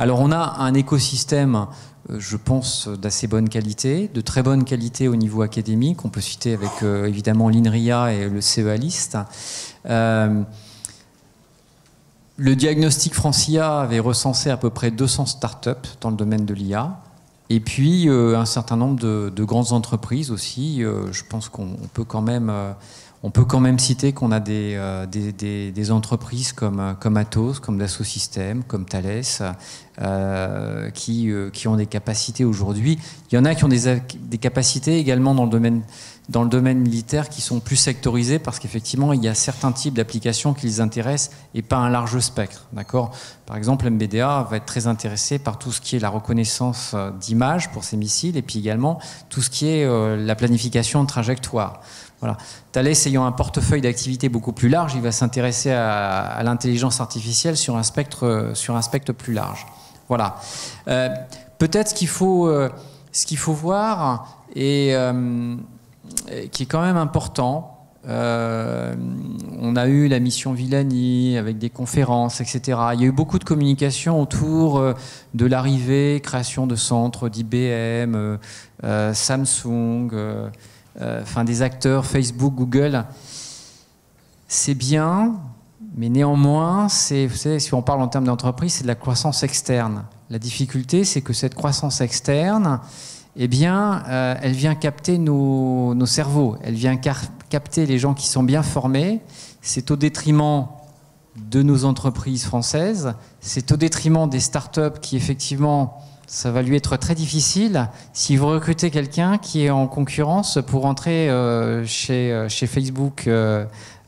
Alors, on a un écosystème, je pense, d'assez bonne qualité, de très bonne qualité au niveau académique. On peut citer avec, évidemment, l'INRIA et le CEALIST. Le diagnostic Francia avait recensé à peu près 200 startups dans le domaine de l'IA. Et puis un certain nombre de grandes entreprises aussi. Je pense qu'on peut quand même citer qu'on a des entreprises comme Atos, comme Dassault Systèmes, comme Thales, qui ont des capacités aujourd'hui. Il y en a qui ont des capacités également dans le domaine militaire qui sont plus sectorisés parce qu'effectivement il y a certains types d'applications qui les intéressent et pas un large spectre. D'accord ? Par exemple, MBDA va être très intéressé par tout ce qui est la reconnaissance d'images pour ces missiles et puis également tout ce qui est la planification de trajectoire. Voilà. Thales ayant un portefeuille d'activités beaucoup plus large, il va s'intéresser à l'intelligence artificielle sur un spectre plus large. Voilà. Peut-être ce qu'il faut voir et qui est quand même important. On a eu la mission Villani avec des conférences, etc. Il y a eu beaucoup de communication autour de l'arrivée, création de centres d'IBM, Samsung, enfin des acteurs, Facebook, Google. C'est bien, mais néanmoins, vous savez, si on parle en termes d'entreprise, c'est de la croissance externe. La difficulté, c'est que cette croissance externe, eh bien, elle vient capter nos cerveaux, elle vient capter les gens qui sont bien formés. C'est au détriment de nos entreprises françaises, c'est au détriment des startups qui, effectivement, ça va lui être très difficile si vous recrutez quelqu'un qui est en concurrence pour entrer chez Facebook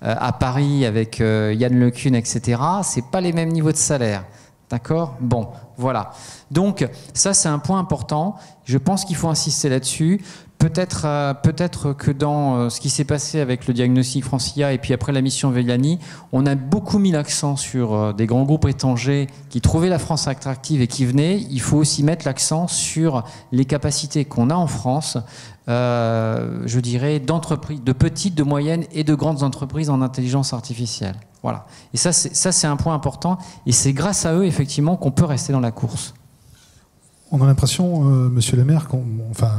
à Paris avec Yann LeCun, etc. C'est pas les mêmes niveaux de salaire. D'accord ? Bon, voilà. Donc, ça, c'est un point important. Je pense qu'il faut insister là-dessus. Peut-être que dans ce qui s'est passé avec le diagnostic Francia et puis après la mission Villani, on a beaucoup mis l'accent sur des grands groupes étrangers qui trouvaient la France attractive et qui venaient. Il faut aussi mettre l'accent sur les capacités qu'on a en France, je dirais, d'entreprises, de petites, de moyennes et de grandes entreprises en intelligence artificielle. Voilà. Et ça, c'est un point important. Et c'est grâce à eux, effectivement, qu'on peut rester dans la course. On a l'impression, monsieur le maire,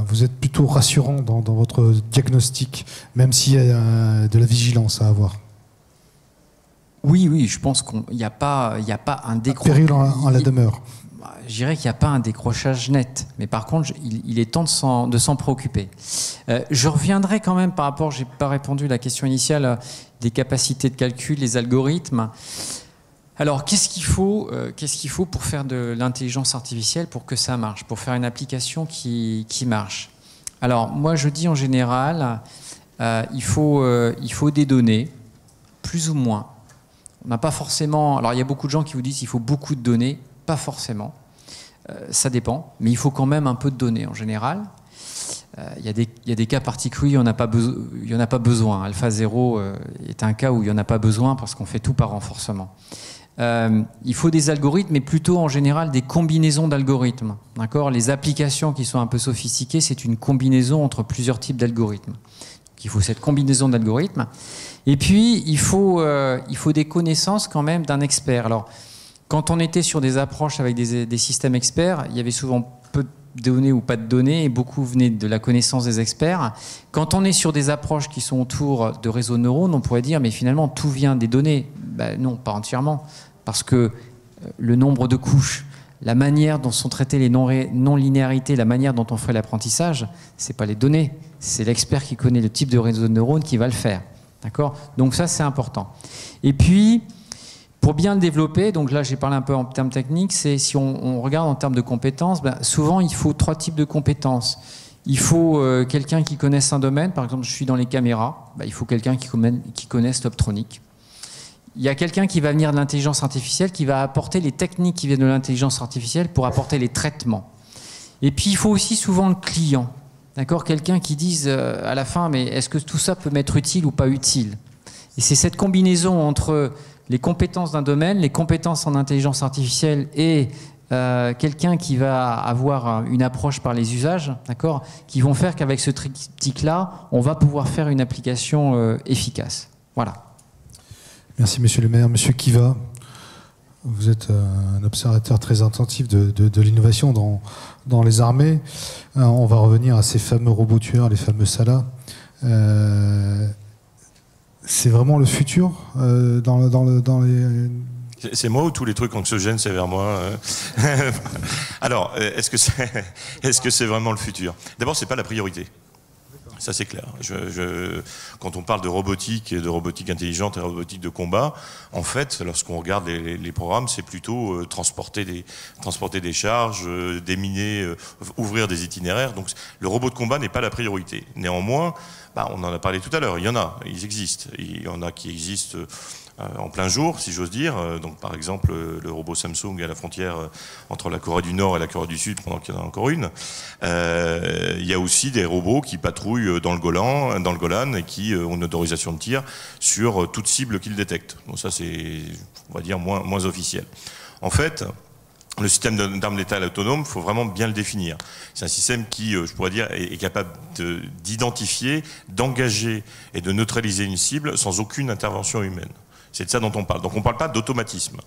vous êtes plutôt rassurant dans votre diagnostic, même s'il y a de la vigilance à avoir. Oui, je pense qu'il n'y a pas un décrochage. Péril en la demeure. Je dirais qu'il n'y a pas un décrochage net, mais par contre, il est temps de s'en préoccuper. Je reviendrai quand même par rapport, je n'ai pas répondu à la question initiale, des capacités de calcul, les algorithmes. Alors, qu'est-ce qu'il faut pour faire de l'intelligence artificielle pour que ça marche, pour faire une application qui marche? Alors, moi, je dis en général, il faut des données, plus ou moins. On n'a pas forcément... Alors, il y a beaucoup de gens qui vous disent qu'il faut beaucoup de données, pas forcément. Ça dépend, mais il faut quand même un peu de données en général. Il y a des cas particuliers où il n'y en a pas besoin. Alpha 0 est un cas où il n'y en a pas besoin parce qu'on fait tout par renforcement. Il faut des algorithmes, mais plutôt en général des combinaisons d'algorithmes. D'accord ? Les applications qui sont un peu sophistiquées, c'est une combinaison entre plusieurs types d'algorithmes. Donc, il faut cette combinaison d'algorithmes. Et puis, il faut des connaissances quand même d'un expert. Alors, quand on était sur des approches avec des systèmes experts, il y avait souvent peu de données ou pas de données, et beaucoup venaient de la connaissance des experts. Quand on est sur des approches qui sont autour de réseaux de neurones, on pourrait dire, mais finalement, tout vient des données. Ben non, pas entièrement. Parce que le nombre de couches, la manière dont sont traitées les non-linéarités, la manière dont on fait l'apprentissage, ce n'est pas les données, c'est l'expert qui connaît le type de réseau de neurones qui va le faire. D'accord ? Donc ça, c'est important. Et puis, pour bien le développer, donc là j'ai parlé un peu en termes techniques, c'est si on regarde en termes de compétences, ben, souvent il faut 3 types de compétences. Il faut quelqu'un qui connaisse un domaine, par exemple je suis dans les caméras, ben, il faut quelqu'un qui connaisse l'optronique. Il y a quelqu'un qui va venir de l'intelligence artificielle, qui va apporter les techniques qui viennent de l'intelligence artificielle pour apporter les traitements. Et puis il faut aussi souvent le client, d'accord ? Quelqu'un qui dise à la fin, mais est-ce que tout ça peut m'être utile ou pas utile ? Et c'est cette combinaison entre les compétences d'un domaine, les compétences en intelligence artificielle et quelqu'un qui va avoir une approche par les usages, d'accord, qui vont faire qu'avec ce triptyque-là, on va pouvoir faire une application efficace. Voilà. Merci, monsieur le maire. Monsieur Kiva, vous êtes un observateur très attentif de l'innovation dans les armées. On va revenir à ces fameux robots tueurs, les fameux SALA. C'est vraiment le futur dans les... C'est moi ou tous les trucs anxiogènes, c'est vers moi? Alors, est-ce que c'est vraiment le futur? D'abord, c'est pas la priorité. Ça, c'est clair. Quand on parle de robotique et de robotique intelligente et robotique de combat, en fait, lorsqu'on regarde les programmes, c'est plutôt transporter des charges, déminer, ouvrir des itinéraires. Donc, le robot de combat n'est pas la priorité. Néanmoins, on en a parlé tout à l'heure. Il y en a, ils existent. Il y en a qui existent en plein jour, si j'ose dire. Donc, par exemple, le robot Samsung à la frontière entre la Corée du Nord et la Corée du Sud, pendant qu'il y en a encore une. Il y a aussi des robots qui patrouillent dans le Golan et qui ont une autorisation de tir sur toute cible qu'ils détectent. Donc ça, c'est, on va dire, moins officiel. En fait, le système d'armes létales autonomes, il faut vraiment bien le définir. C'est un système qui, je pourrais dire, est capable d'identifier, d'engager et de neutraliser une cible sans aucune intervention humaine. C'est de ça dont on parle. Donc on ne parle pas d'automatisme.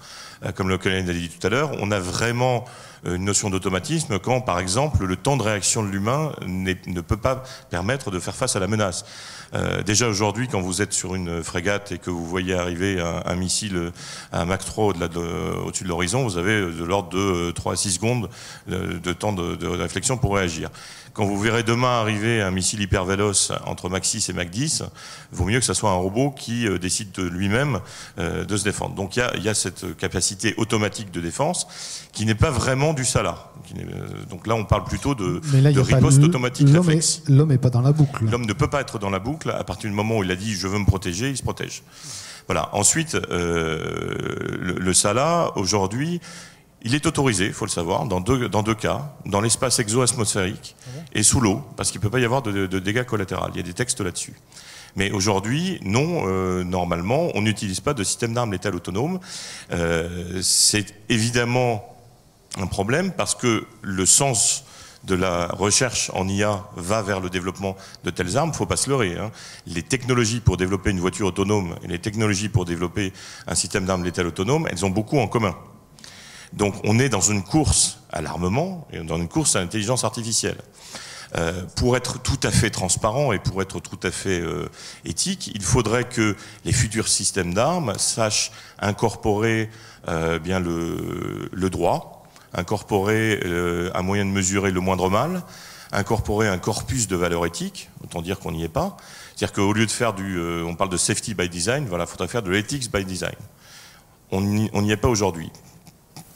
Comme le collègue a dit tout à l'heure, on a vraiment une notion d'automatisme quand, par exemple, le temps de réaction de l'humain ne peut pas permettre de faire face à la menace. Déjà aujourd'hui, quand vous êtes sur une frégate et que vous voyez arriver un missile à Mach 3 au-dessus de l'horizon, vous avez de l'ordre de 3 à 6 secondes de temps de réflexion pour réagir. Quand vous verrez demain arriver un missile hyper véloce entre Mach 6 et Mach 10, il vaut mieux que ce soit un robot qui décide de lui-même de se défendre. Donc il y a cette capacité automatique de défense qui n'est pas vraiment du SALA. Donc là, on parle plutôt de riposte automatique réflexe. L'homme n'est pas dans la boucle. L'homme ne peut pas être dans la boucle. À partir du moment où il a dit « je veux me protéger », il se protège. Voilà. Ensuite, le SALA, aujourd'hui, il est autorisé, il faut le savoir, dans deux cas, dans l'espace exo-atmosphérique et sous l'eau, parce qu'il ne peut pas y avoir de dégâts collatéraux. Il y a des textes là-dessus. Mais aujourd'hui, non, normalement, on n'utilise pas de système d'armes létales autonomes. C'est évidemment un problème parce que le sens de la recherche en IA va vers le développement de telles armes. Il ne faut pas se leurrer. Les technologies pour développer une voiture autonome et les technologies pour développer un système d'armes létales autonomes, elles ont beaucoup en commun. Donc on est dans une course à l'armement et dans une course à l'intelligence artificielle. Pour être tout à fait transparent et pour être tout à fait éthique, il faudrait que les futurs systèmes d'armes sachent incorporer bien le droit, incorporer un moyen de mesurer le moindre mal, incorporer un corpus de valeurs éthiques, autant dire qu'on n'y est pas. C'est-à-dire qu'au lieu de faire on parle de safety by design, voilà, il faudrait faire de l'ethics by design. On n'y est pas aujourd'hui.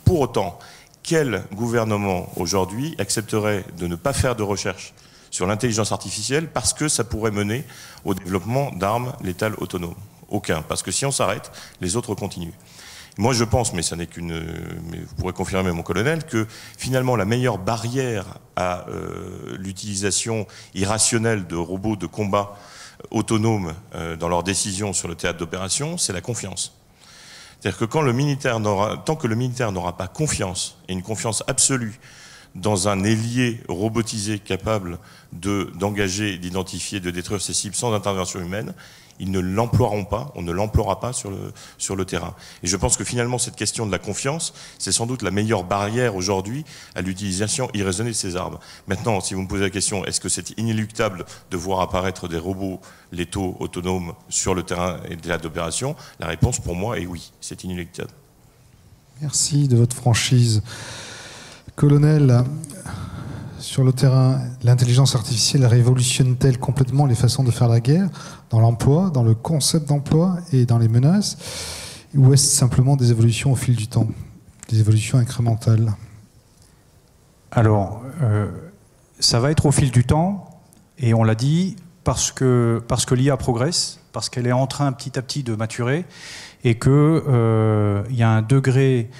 Pour autant, quel gouvernement aujourd'hui accepterait de ne pas faire de recherche sur l'intelligence artificielle parce que ça pourrait mener au développement d'armes létales autonomes? Aucun, parce que si on s'arrête, les autres continuent. Moi, je pense, mais ça n'est mais vous pourrez confirmer, mon colonel, que finalement, la meilleure barrière à l'utilisation irrationnelle de robots de combat autonomes dans leurs décisions sur le théâtre d'opération, c'est la confiance. C'est-à-dire que tant que le militaire n'aura pas confiance, et une confiance absolue, dans un ailier robotisé capable d'engager, d'identifier, de détruire ses cibles sans intervention humaine, ils ne l'emploieront pas, on ne l'emploiera pas sur le terrain. Et je pense que finalement, cette question de la confiance, c'est sans doute la meilleure barrière aujourd'hui à l'utilisation irraisonnée de ces armes. Maintenant, si vous me posez la question, est-ce que c'est inéluctable de voir apparaître des robots létaux, autonomes, sur le terrain et le théâtre d'opération? La réponse, pour moi, est oui, c'est inéluctable. Merci de votre franchise. Colonel, sur le terrain, l'intelligence artificielle révolutionne-t-elle complètement les façons de faire la guerre, dans l'emploi, dans le concept d'emploi et dans les menaces, ou est-ce simplement des évolutions au fil du temps, des évolutions incrémentales? Alors, ça va être au fil du temps, et on l'a dit, parce que l'IA progresse, parce qu'elle est en train petit à petit de maturer, et qu'il y a un degré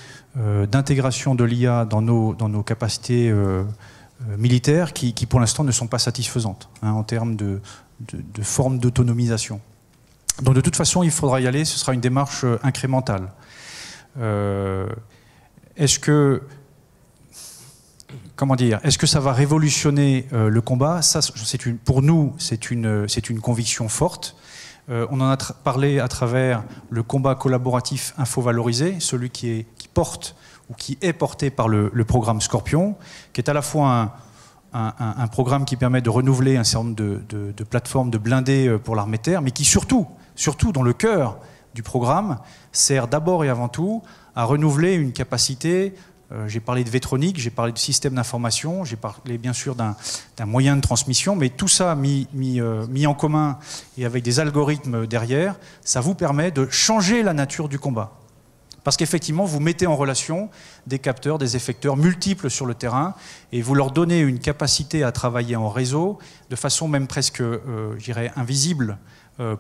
d'intégration de l'IA dans nos capacités militaires qui pour l'instant ne sont pas satisfaisantes en termes de forme d'autonomisation. Donc de toute façon, il faudra y aller, ce sera une démarche incrémentale. Est-ce que ça va révolutionner le combat? Ça, pour nous, c'est une conviction forte. On en a parlé à travers le combat collaboratif info-valorisé, celui qui porte ou qui est porté par le programme Scorpion, qui est à la fois un programme qui permet de renouveler un certain nombre de plateformes de blindés pour l'armée de terre, mais qui surtout dans le cœur du programme, sert d'abord et avant tout à renouveler une capacité. J'ai parlé de Vétronique, j'ai parlé de système d'information, j'ai parlé bien sûr d'un moyen de transmission, mais tout ça mis en commun et avec des algorithmes derrière, ça vous permet de changer la nature du combat. Parce qu'effectivement, vous mettez en relation des capteurs, des effecteurs multiples sur le terrain et vous leur donnez une capacité à travailler en réseau de façon même presque, je dirais, invisible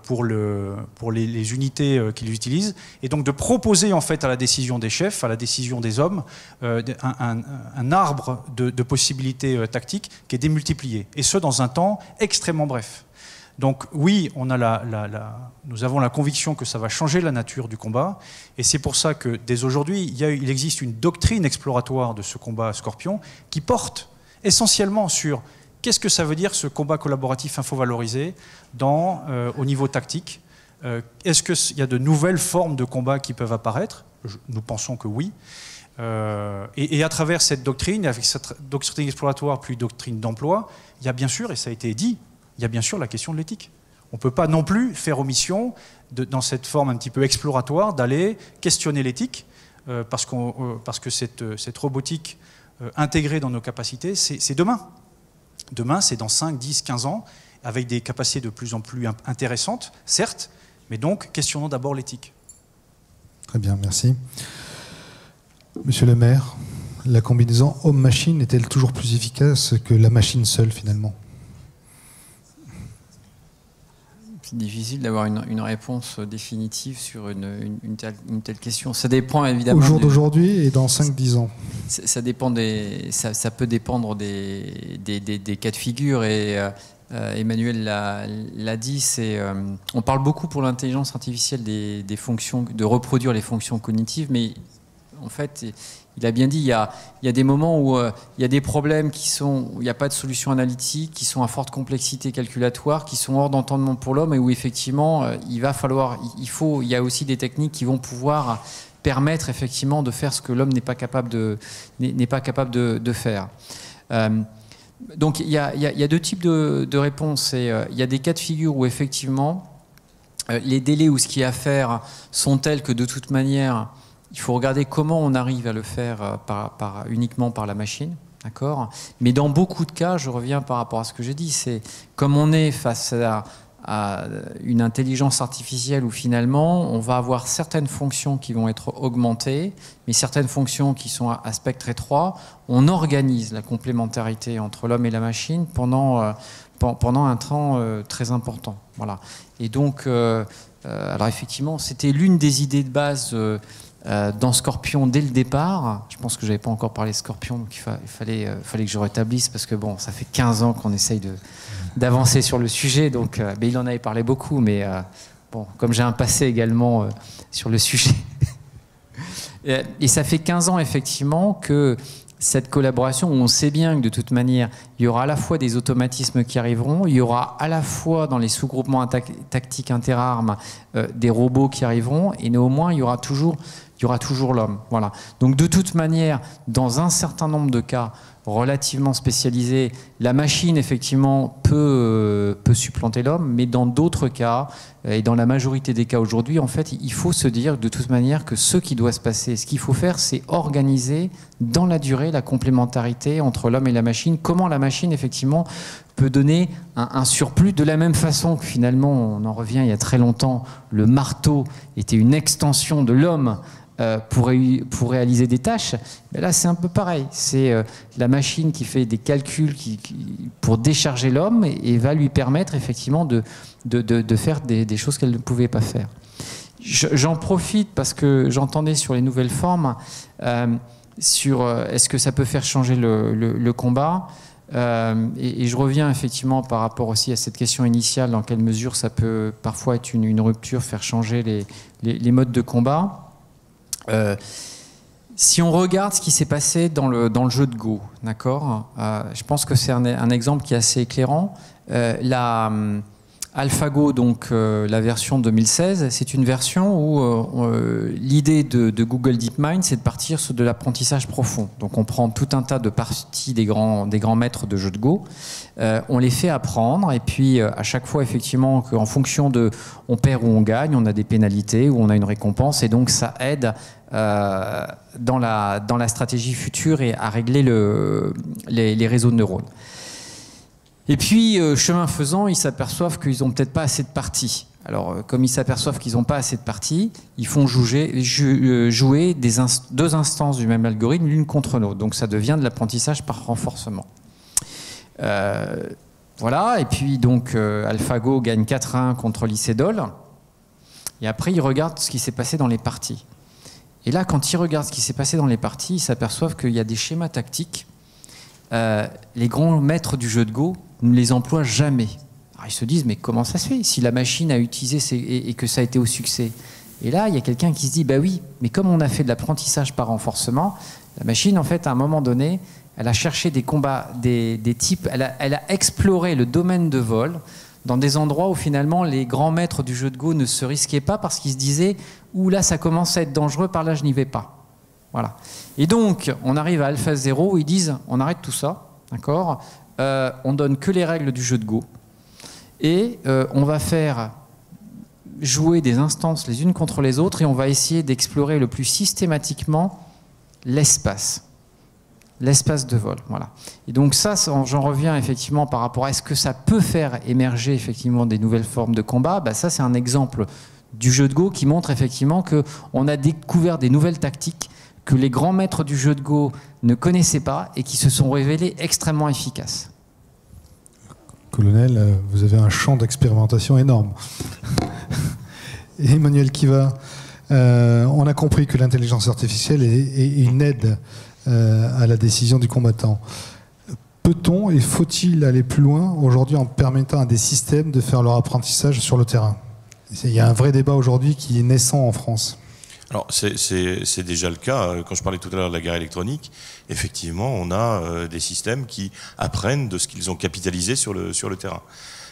pour les unités qu'ils utilisent, et donc de proposer en fait à la décision des chefs, à la décision des hommes, un arbre de possibilités tactiques qui est démultiplié, et ce dans un temps extrêmement bref. Donc oui, nous avons la conviction que ça va changer la nature du combat, et c'est pour ça que dès aujourd'hui, il existe une doctrine exploratoire de ce combat Scorpion qui porte essentiellement sur qu'est-ce que ça veut dire ce combat collaboratif info-valorisé au niveau tactique. Est-ce qu'il y a de nouvelles formes de combat qui peuvent apparaître? Nous pensons que oui. Et à travers cette doctrine, avec cette doctrine exploratoire plus doctrine d'emploi, il y a bien sûr, et ça a été dit, il y a bien sûr la question de l'éthique. On ne peut pas non plus faire omission, dans cette forme un petit peu exploratoire, d'aller questionner l'éthique, parce que cette robotique intégrée dans nos capacités, c'est demain. Demain, c'est dans 5, 10, 15 ans, avec des capacités de plus en plus intéressantes, certes, mais donc questionnons d'abord l'éthique. Très bien, merci. Monsieur le maire, la combinaison homme-machine est-elle toujours plus efficace que la machine seule, finalement? C'est difficile d'avoir une réponse définitive sur une telle question. Ça dépend évidemment. Au jour d'aujourd'hui et dans 5-10 ans. Ça peut dépendre des cas de figure, et Emmanuel l'a dit. On parle beaucoup pour l'intelligence artificielle des fonctions, de reproduire les fonctions cognitives, mais en fait, il a bien dit, il y a des moments où il y a des problèmes où il n'y a pas de solution analytique, qui sont à forte complexité calculatoire, qui sont hors d'entendement pour l'homme, et où effectivement, il y a aussi des techniques qui vont pouvoir permettre effectivement de faire ce que l'homme n'est pas capable de faire. Donc il y a deux types de réponses. Il y a des cas de figure où effectivement les délais ou ce qu'il y a à faire sont tels que de toute manière il faut regarder comment on arrive à le faire uniquement par la machine, d'accord ? Mais dans beaucoup de cas, je reviens par rapport à ce que j'ai dit, c'est comme on est face à une intelligence artificielle où finalement on va avoir certaines fonctions qui vont être augmentées, mais certaines fonctions qui sont à spectre étroit, on organise la complémentarité entre l'homme et la machine pendant un temps très important. Voilà. Et donc, alors effectivement, c'était l'une des idées de base dans Scorpion dès le départ. Je pense que je n'avais pas encore parlé de Scorpion, donc il fallait que je rétablisse, parce que bon, ça fait 15 ans qu'on essaye d'avancer sur le sujet, donc mais il en avait parlé beaucoup, mais bon, comme j'ai un passé également sur le sujet. Et ça fait 15 ans effectivement que cette collaboration, où on sait bien que de toute manière, il y aura à la fois des automatismes qui arriveront, il y aura à la fois dans les sous-groupements tactiques interarmes des robots qui arriveront, et néanmoins il y aura toujours l'homme. Voilà. Donc de toute manière, dans un certain nombre de cas relativement spécialisés, la machine effectivement peut supplanter l'homme, mais dans d'autres cas, et dans la majorité des cas aujourd'hui, en fait, il faut se dire de toute manière que ce qui doit se passer, ce qu'il faut faire, c'est organiser dans la durée la complémentarité entre l'homme et la machine. Comment la machine effectivement peut donner un surplus, de la même façon que finalement, on en revient il y a très longtemps, le marteau était une extension de l'homme pour réaliser des tâches. Mais là, c'est un peu pareil. C'est la machine qui fait des calculs pour décharger l'homme et va lui permettre effectivement de faire des choses qu'elle ne pouvait pas faire. J'en profite parce que j'entendais sur les nouvelles formes, sur est-ce que ça peut faire changer le combat. Et je reviens effectivement par rapport aussi à cette question initiale, dans quelle mesure ça peut parfois être une rupture, faire changer les modes de combat. Si on regarde ce qui s'est passé dans le jeu de Go, d'accord, je pense que c'est un exemple qui est assez éclairant. AlphaGo, donc la version 2016, c'est une version où l'idée de Google DeepMind, c'est de partir sur de l'apprentissage profond. Donc on prend tout un tas de parties des grands maîtres de jeux de Go, on les fait apprendre, et puis à chaque fois effectivement qu'en fonction de on perd ou on gagne, on a des pénalités ou on a une récompense, et donc ça aide dans la stratégie future et à régler les réseaux de neurones. Et puis, chemin faisant, ils s'aperçoivent qu'ils n'ont peut-être pas assez de parties. Alors, comme ils s'aperçoivent qu'ils n'ont pas assez de parties, ils font jouer deux instances du même algorithme l'une contre l'autre. Donc, ça devient de l'apprentissage par renforcement. Voilà, et puis donc AlphaGo gagne 4-1 contre Lycédol. Et après, ils regardent ce qui s'est passé dans les parties. Et là, quand ils regardent ce qui s'est passé dans les parties, ils s'aperçoivent qu'il y a des schémas tactiques. Les grands maîtres du jeu de Go ne les emploient jamais. Alors ils se disent, mais comment ça se fait si la machine a utilisé et que ça a été au succès? Et là, il y a quelqu'un qui se dit, bah oui, mais comme on a fait de l'apprentissage par renforcement, la machine, en fait, à un moment donné, elle a cherché des combats, des types, elle a exploré le domaine de vol dans des endroits où finalement les grands maîtres du jeu de Go ne se risquaient pas parce qu'ils se disaient, ouh là, ça commence à être dangereux, par là, je n'y vais pas. Voilà. Et donc, on arrive à Alpha 0 où ils disent, on arrête tout ça, d'accord, on donne que les règles du jeu de Go, et on va faire jouer des instances les unes contre les autres, et on va essayer d'explorer le plus systématiquement l'espace de vol. Voilà. Et donc ça, j'en reviens effectivement par rapport à est-ce que ça peut faire émerger effectivement des nouvelles formes de combat. Bah, ça, c'est un exemple du jeu de Go qui montre effectivement qu'on a découvert des nouvelles tactiques que les grands maîtres du jeu de Go ne connaissaient pas et qui se sont révélés extrêmement efficaces. Colonel, vous avez un champ d'expérimentation énorme. Emmanuel Kiva, on a compris que l'intelligence artificielle est une aide à la décision du combattant. Peut-on et faut-il aller plus loin aujourd'hui en permettant à des systèmes de faire leur apprentissage sur le terrain? Il y a un vrai débat aujourd'hui qui est naissant en France. Alors, c'est déjà le cas. Quand je parlais tout à l'heure de la guerre électronique, effectivement, on a des systèmes qui apprennent de ce qu'ils ont capitalisé sur le terrain.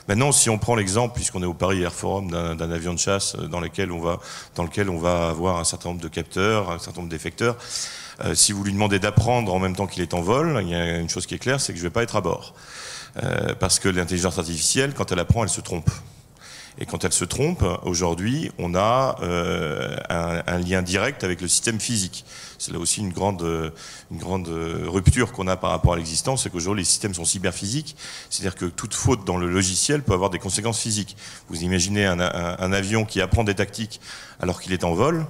Maintenant, si on prend l'exemple, puisqu'on est au Paris Air Forum, d'un avion de chasse dans lequel on va avoir un certain nombre de capteurs, un certain nombre d'effecteurs, si vous lui demandez d'apprendre en même temps qu'il est en vol, il y a une chose qui est claire, c'est que je ne vais pas être à bord. Parce que l'intelligence artificielle, quand elle apprend, elle se trompe. Et quand elle se trompe, aujourd'hui, on a un lien direct avec le système physique. C'est là aussi une grande rupture qu'on a par rapport à l'existence, c'est qu'aujourd'hui les systèmes sont cyberphysiques, c'est-à-dire que toute faute dans le logiciel peut avoir des conséquences physiques. Vous imaginez un avion qui apprend des tactiques alors qu'il est en vol,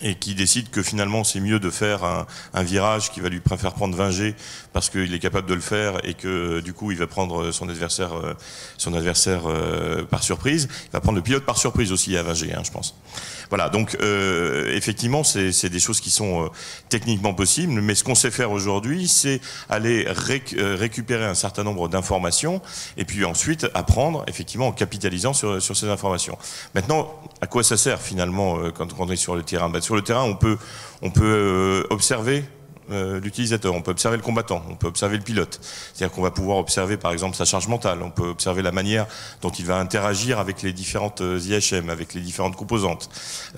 et qui décide que finalement c'est mieux de faire un virage qui va lui faire prendre 20 G parce qu'il est capable de le faire et que du coup il va prendre son adversaire par surprise. Il va prendre le pilote par surprise aussi à 20 G, je pense. Voilà, donc effectivement c'est des choses qui sont techniquement possibles, mais ce qu'on sait faire aujourd'hui, c'est aller récupérer un certain nombre d'informations et puis ensuite apprendre effectivement en capitalisant sur ces informations. Maintenant, à quoi ça sert finalement quand on est sur le terrain? Sur le terrain, on peut observer l'utilisateur, on peut observer le combattant, on peut observer le pilote. C'est-à-dire qu'on va pouvoir observer par exemple sa charge mentale, on peut observer la manière dont il va interagir avec les différentes IHM, avec les différentes composantes.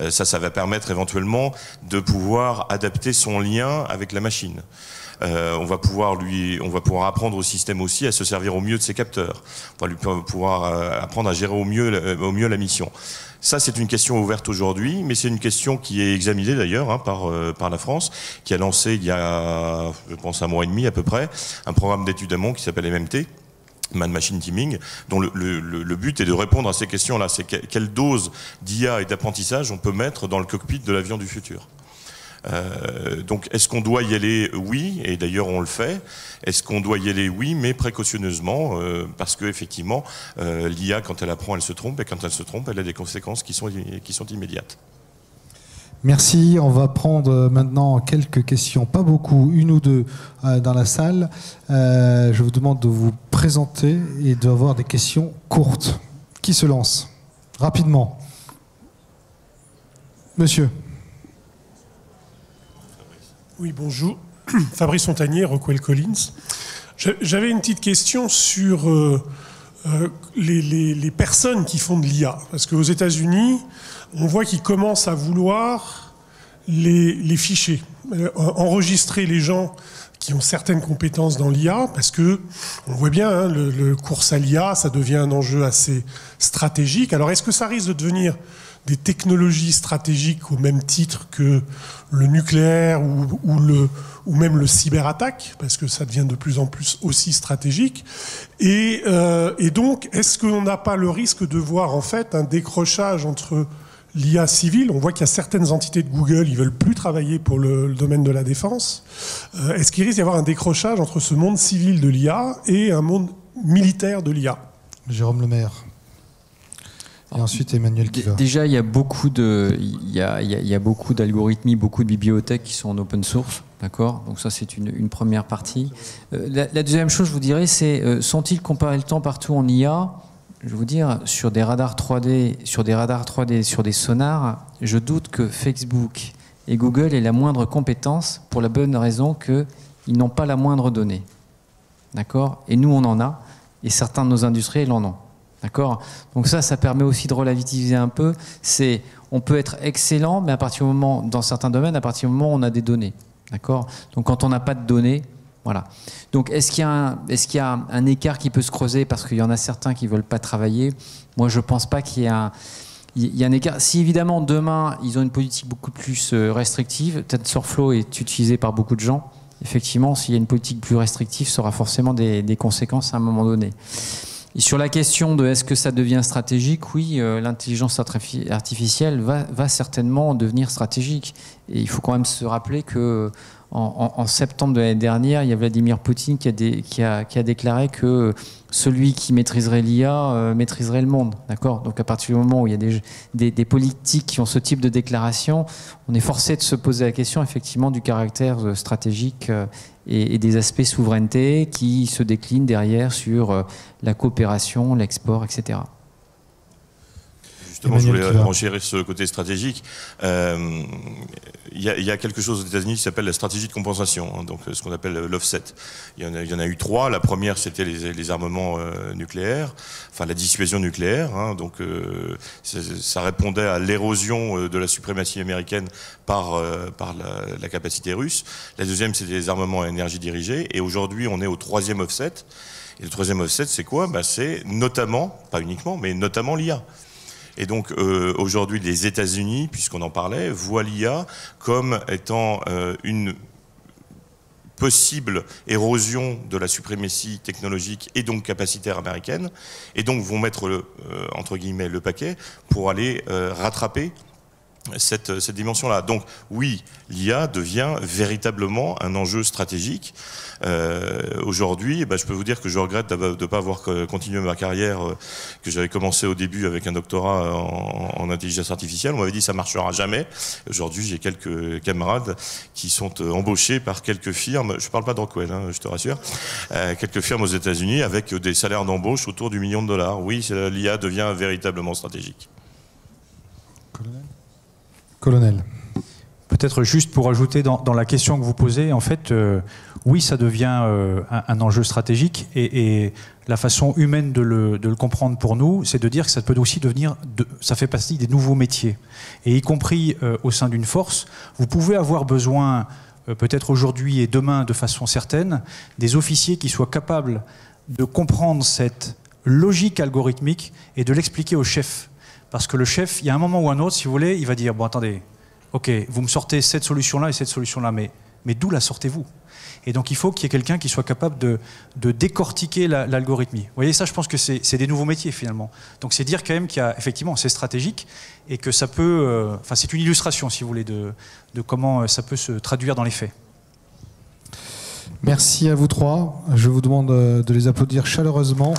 Ça va permettre éventuellement de pouvoir adapter son lien avec la machine. On va pouvoir apprendre au système aussi à se servir au mieux de ses capteurs. On va pouvoir apprendre à gérer au mieux la mission. Ça, c'est une question ouverte aujourd'hui, mais c'est une question qui est examinée d'ailleurs par la France, qui a lancé il y a, je pense, 1 mois et demi à peu près, un programme d'études amont qui s'appelle MMT, Man Machine Teaming, dont le but est de répondre à ces questions-là. C'est quelle dose d'IA et d'apprentissage on peut mettre dans le cockpit de l'avion du futur. Donc, est-ce qu'on doit y aller? Oui, et d'ailleurs on le fait. Est-ce qu'on doit y aller? Oui, mais précautionneusement, parce que effectivement, l'IA, quand elle apprend, elle se trompe, et quand elle se trompe, elle a des conséquences qui sont immédiates. Merci. On va prendre maintenant quelques questions, pas beaucoup, 1 ou 2 dans la salle. Je vous demande de vous présenter et d'avoir des questions courtes. Qui se lance? Rapidement. Monsieur. Oui, bonjour. Fabrice Montagnier, Rockwell Collins. J'avais une petite question sur les personnes qui font de l'IA. Parce qu'aux États-Unis, on voit qu'ils commencent à vouloir les ficher, enregistrer les gens qui ont certaines compétences dans l'IA, parce que on voit bien, le course à l'IA, ça devient un enjeu assez stratégique. Alors, est-ce que ça risque de devenir des technologies stratégiques au même titre que le nucléaire ou même le cyberattaque, parce que ça devient de plus en plus aussi stratégique. Et donc, est-ce qu'on n'a pas le risque de voir en fait un décrochage entre l'IA civile? On voit qu'il y a certaines entités de Google, ils veulent plus travailler pour le domaine de la défense. Est-ce qu'il risque d'y avoir un décrochage entre ce monde civil de l'IA et un monde militaire de l'IA? Jérôme Lemaire. Et ensuite Emmanuel Kiva. Déjà, il y a beaucoup d'algorithmes, beaucoup de bibliothèques qui sont en open source, d'accord? Donc ça, c'est une première partie. La deuxième chose, je vous dirais, c'est sont-ils comparés le temps partout en IA? Je vais vous dire, sur des radars 3D, sur des sonars, je doute que Facebook et Google aient la moindre compétence pour la bonne raison qu'ils n'ont pas la moindre donnée, d'accord? Et nous, on en a, et certains de nos industriels en ont. D'accord? Donc ça permet aussi de relativiser un peu. On peut être excellent, mais à partir du moment, dans certains domaines, à partir du moment où on a des données. D'accord? Donc quand on n'a pas de données, voilà. Donc est-ce qu'il y a un écart qui peut se creuser parce qu'il y en a certains qui ne veulent pas travailler? Moi, je ne pense pas qu'il y ait un écart. Si évidemment, demain, ils ont une politique beaucoup plus restrictive, TensorFlow est utilisé par beaucoup de gens, effectivement, s'il y a une politique plus restrictive, ça aura forcément des conséquences à un moment donné. Et sur la question de est-ce que ça devient stratégique, oui, l'intelligence artificielle va certainement devenir stratégique. Et il faut quand même se rappeler que en septembre de l'année dernière, il y a Vladimir Poutine qui a déclaré que celui qui maîtriserait l'IA maîtriserait le monde. D'accord ? Donc à partir du moment où il y a des politiques qui ont ce type de déclaration, on est forcé de se poser la question effectivement du caractère stratégique et des aspects souveraineté qui se déclinent derrière sur la coopération, l'export, etc. Justement, je voulais renchérir ce côté stratégique. Il y a quelque chose aux États-Unis qui s'appelle la stratégie de compensation, donc ce qu'on appelle l'offset. Il y en a eu 3. La première, c'était les armements nucléaires, enfin la dissuasion nucléaire. Donc ça répondait à l'érosion de la suprématie américaine par la capacité russe. La deuxième, c'était les armements à énergie dirigée. Et aujourd'hui, on est au 3e offset. Et le 3e offset, c'est quoi? C'est notamment, pas uniquement, mais notamment l'IA. Et donc aujourd'hui, les États-Unis, puisqu'on en parlait, voient l'IA comme étant une possible érosion de la suprématie technologique et donc capacitaire américaine, et donc vont mettre entre guillemets le paquet pour aller rattraper cette dimension-là. Donc oui, l'IA devient véritablement un enjeu stratégique. Aujourd'hui, je peux vous dire que je regrette de ne pas avoir continué ma carrière que j'avais commencé au début avec un doctorat en intelligence artificielle. On m'avait dit ça marchera jamais. Aujourd'hui, j'ai quelques camarades qui sont embauchés par quelques firmes. Je ne parle pas de Rockwell, hein, je te rassure. Quelques firmes aux États-Unis avec des salaires d'embauche autour du $1 million. Oui, l'IA devient véritablement stratégique. Colonel. Peut-être juste pour ajouter dans la question que vous posez, en fait, oui, ça devient un enjeu stratégique et la façon humaine de le comprendre pour nous, c'est de dire que ça peut aussi devenir, ça fait partie des nouveaux métiers. Et y compris au sein d'une force, vous pouvez avoir besoin, peut-être aujourd'hui et demain de façon certaine, des officiers qui soient capables de comprendre cette logique algorithmique et de l'expliquer au chef. Parce que le chef, il y a un moment ou un autre, si vous voulez, il va dire, bon attendez, ok, vous me sortez cette solution-là et cette solution-là, mais d'où la sortez-vous? Et donc il faut qu'il y ait quelqu'un qui soit capable de décortiquer l'algorithmie. Vous voyez, ça je pense que c'est des nouveaux métiers finalement. Donc c'est dire quand même qu'il y a effectivement, c'est stratégique et que ça peut, enfin c'est une illustration si vous voulez de comment ça peut se traduire dans les faits. Merci à vous trois. Je vous demande de les applaudir chaleureusement.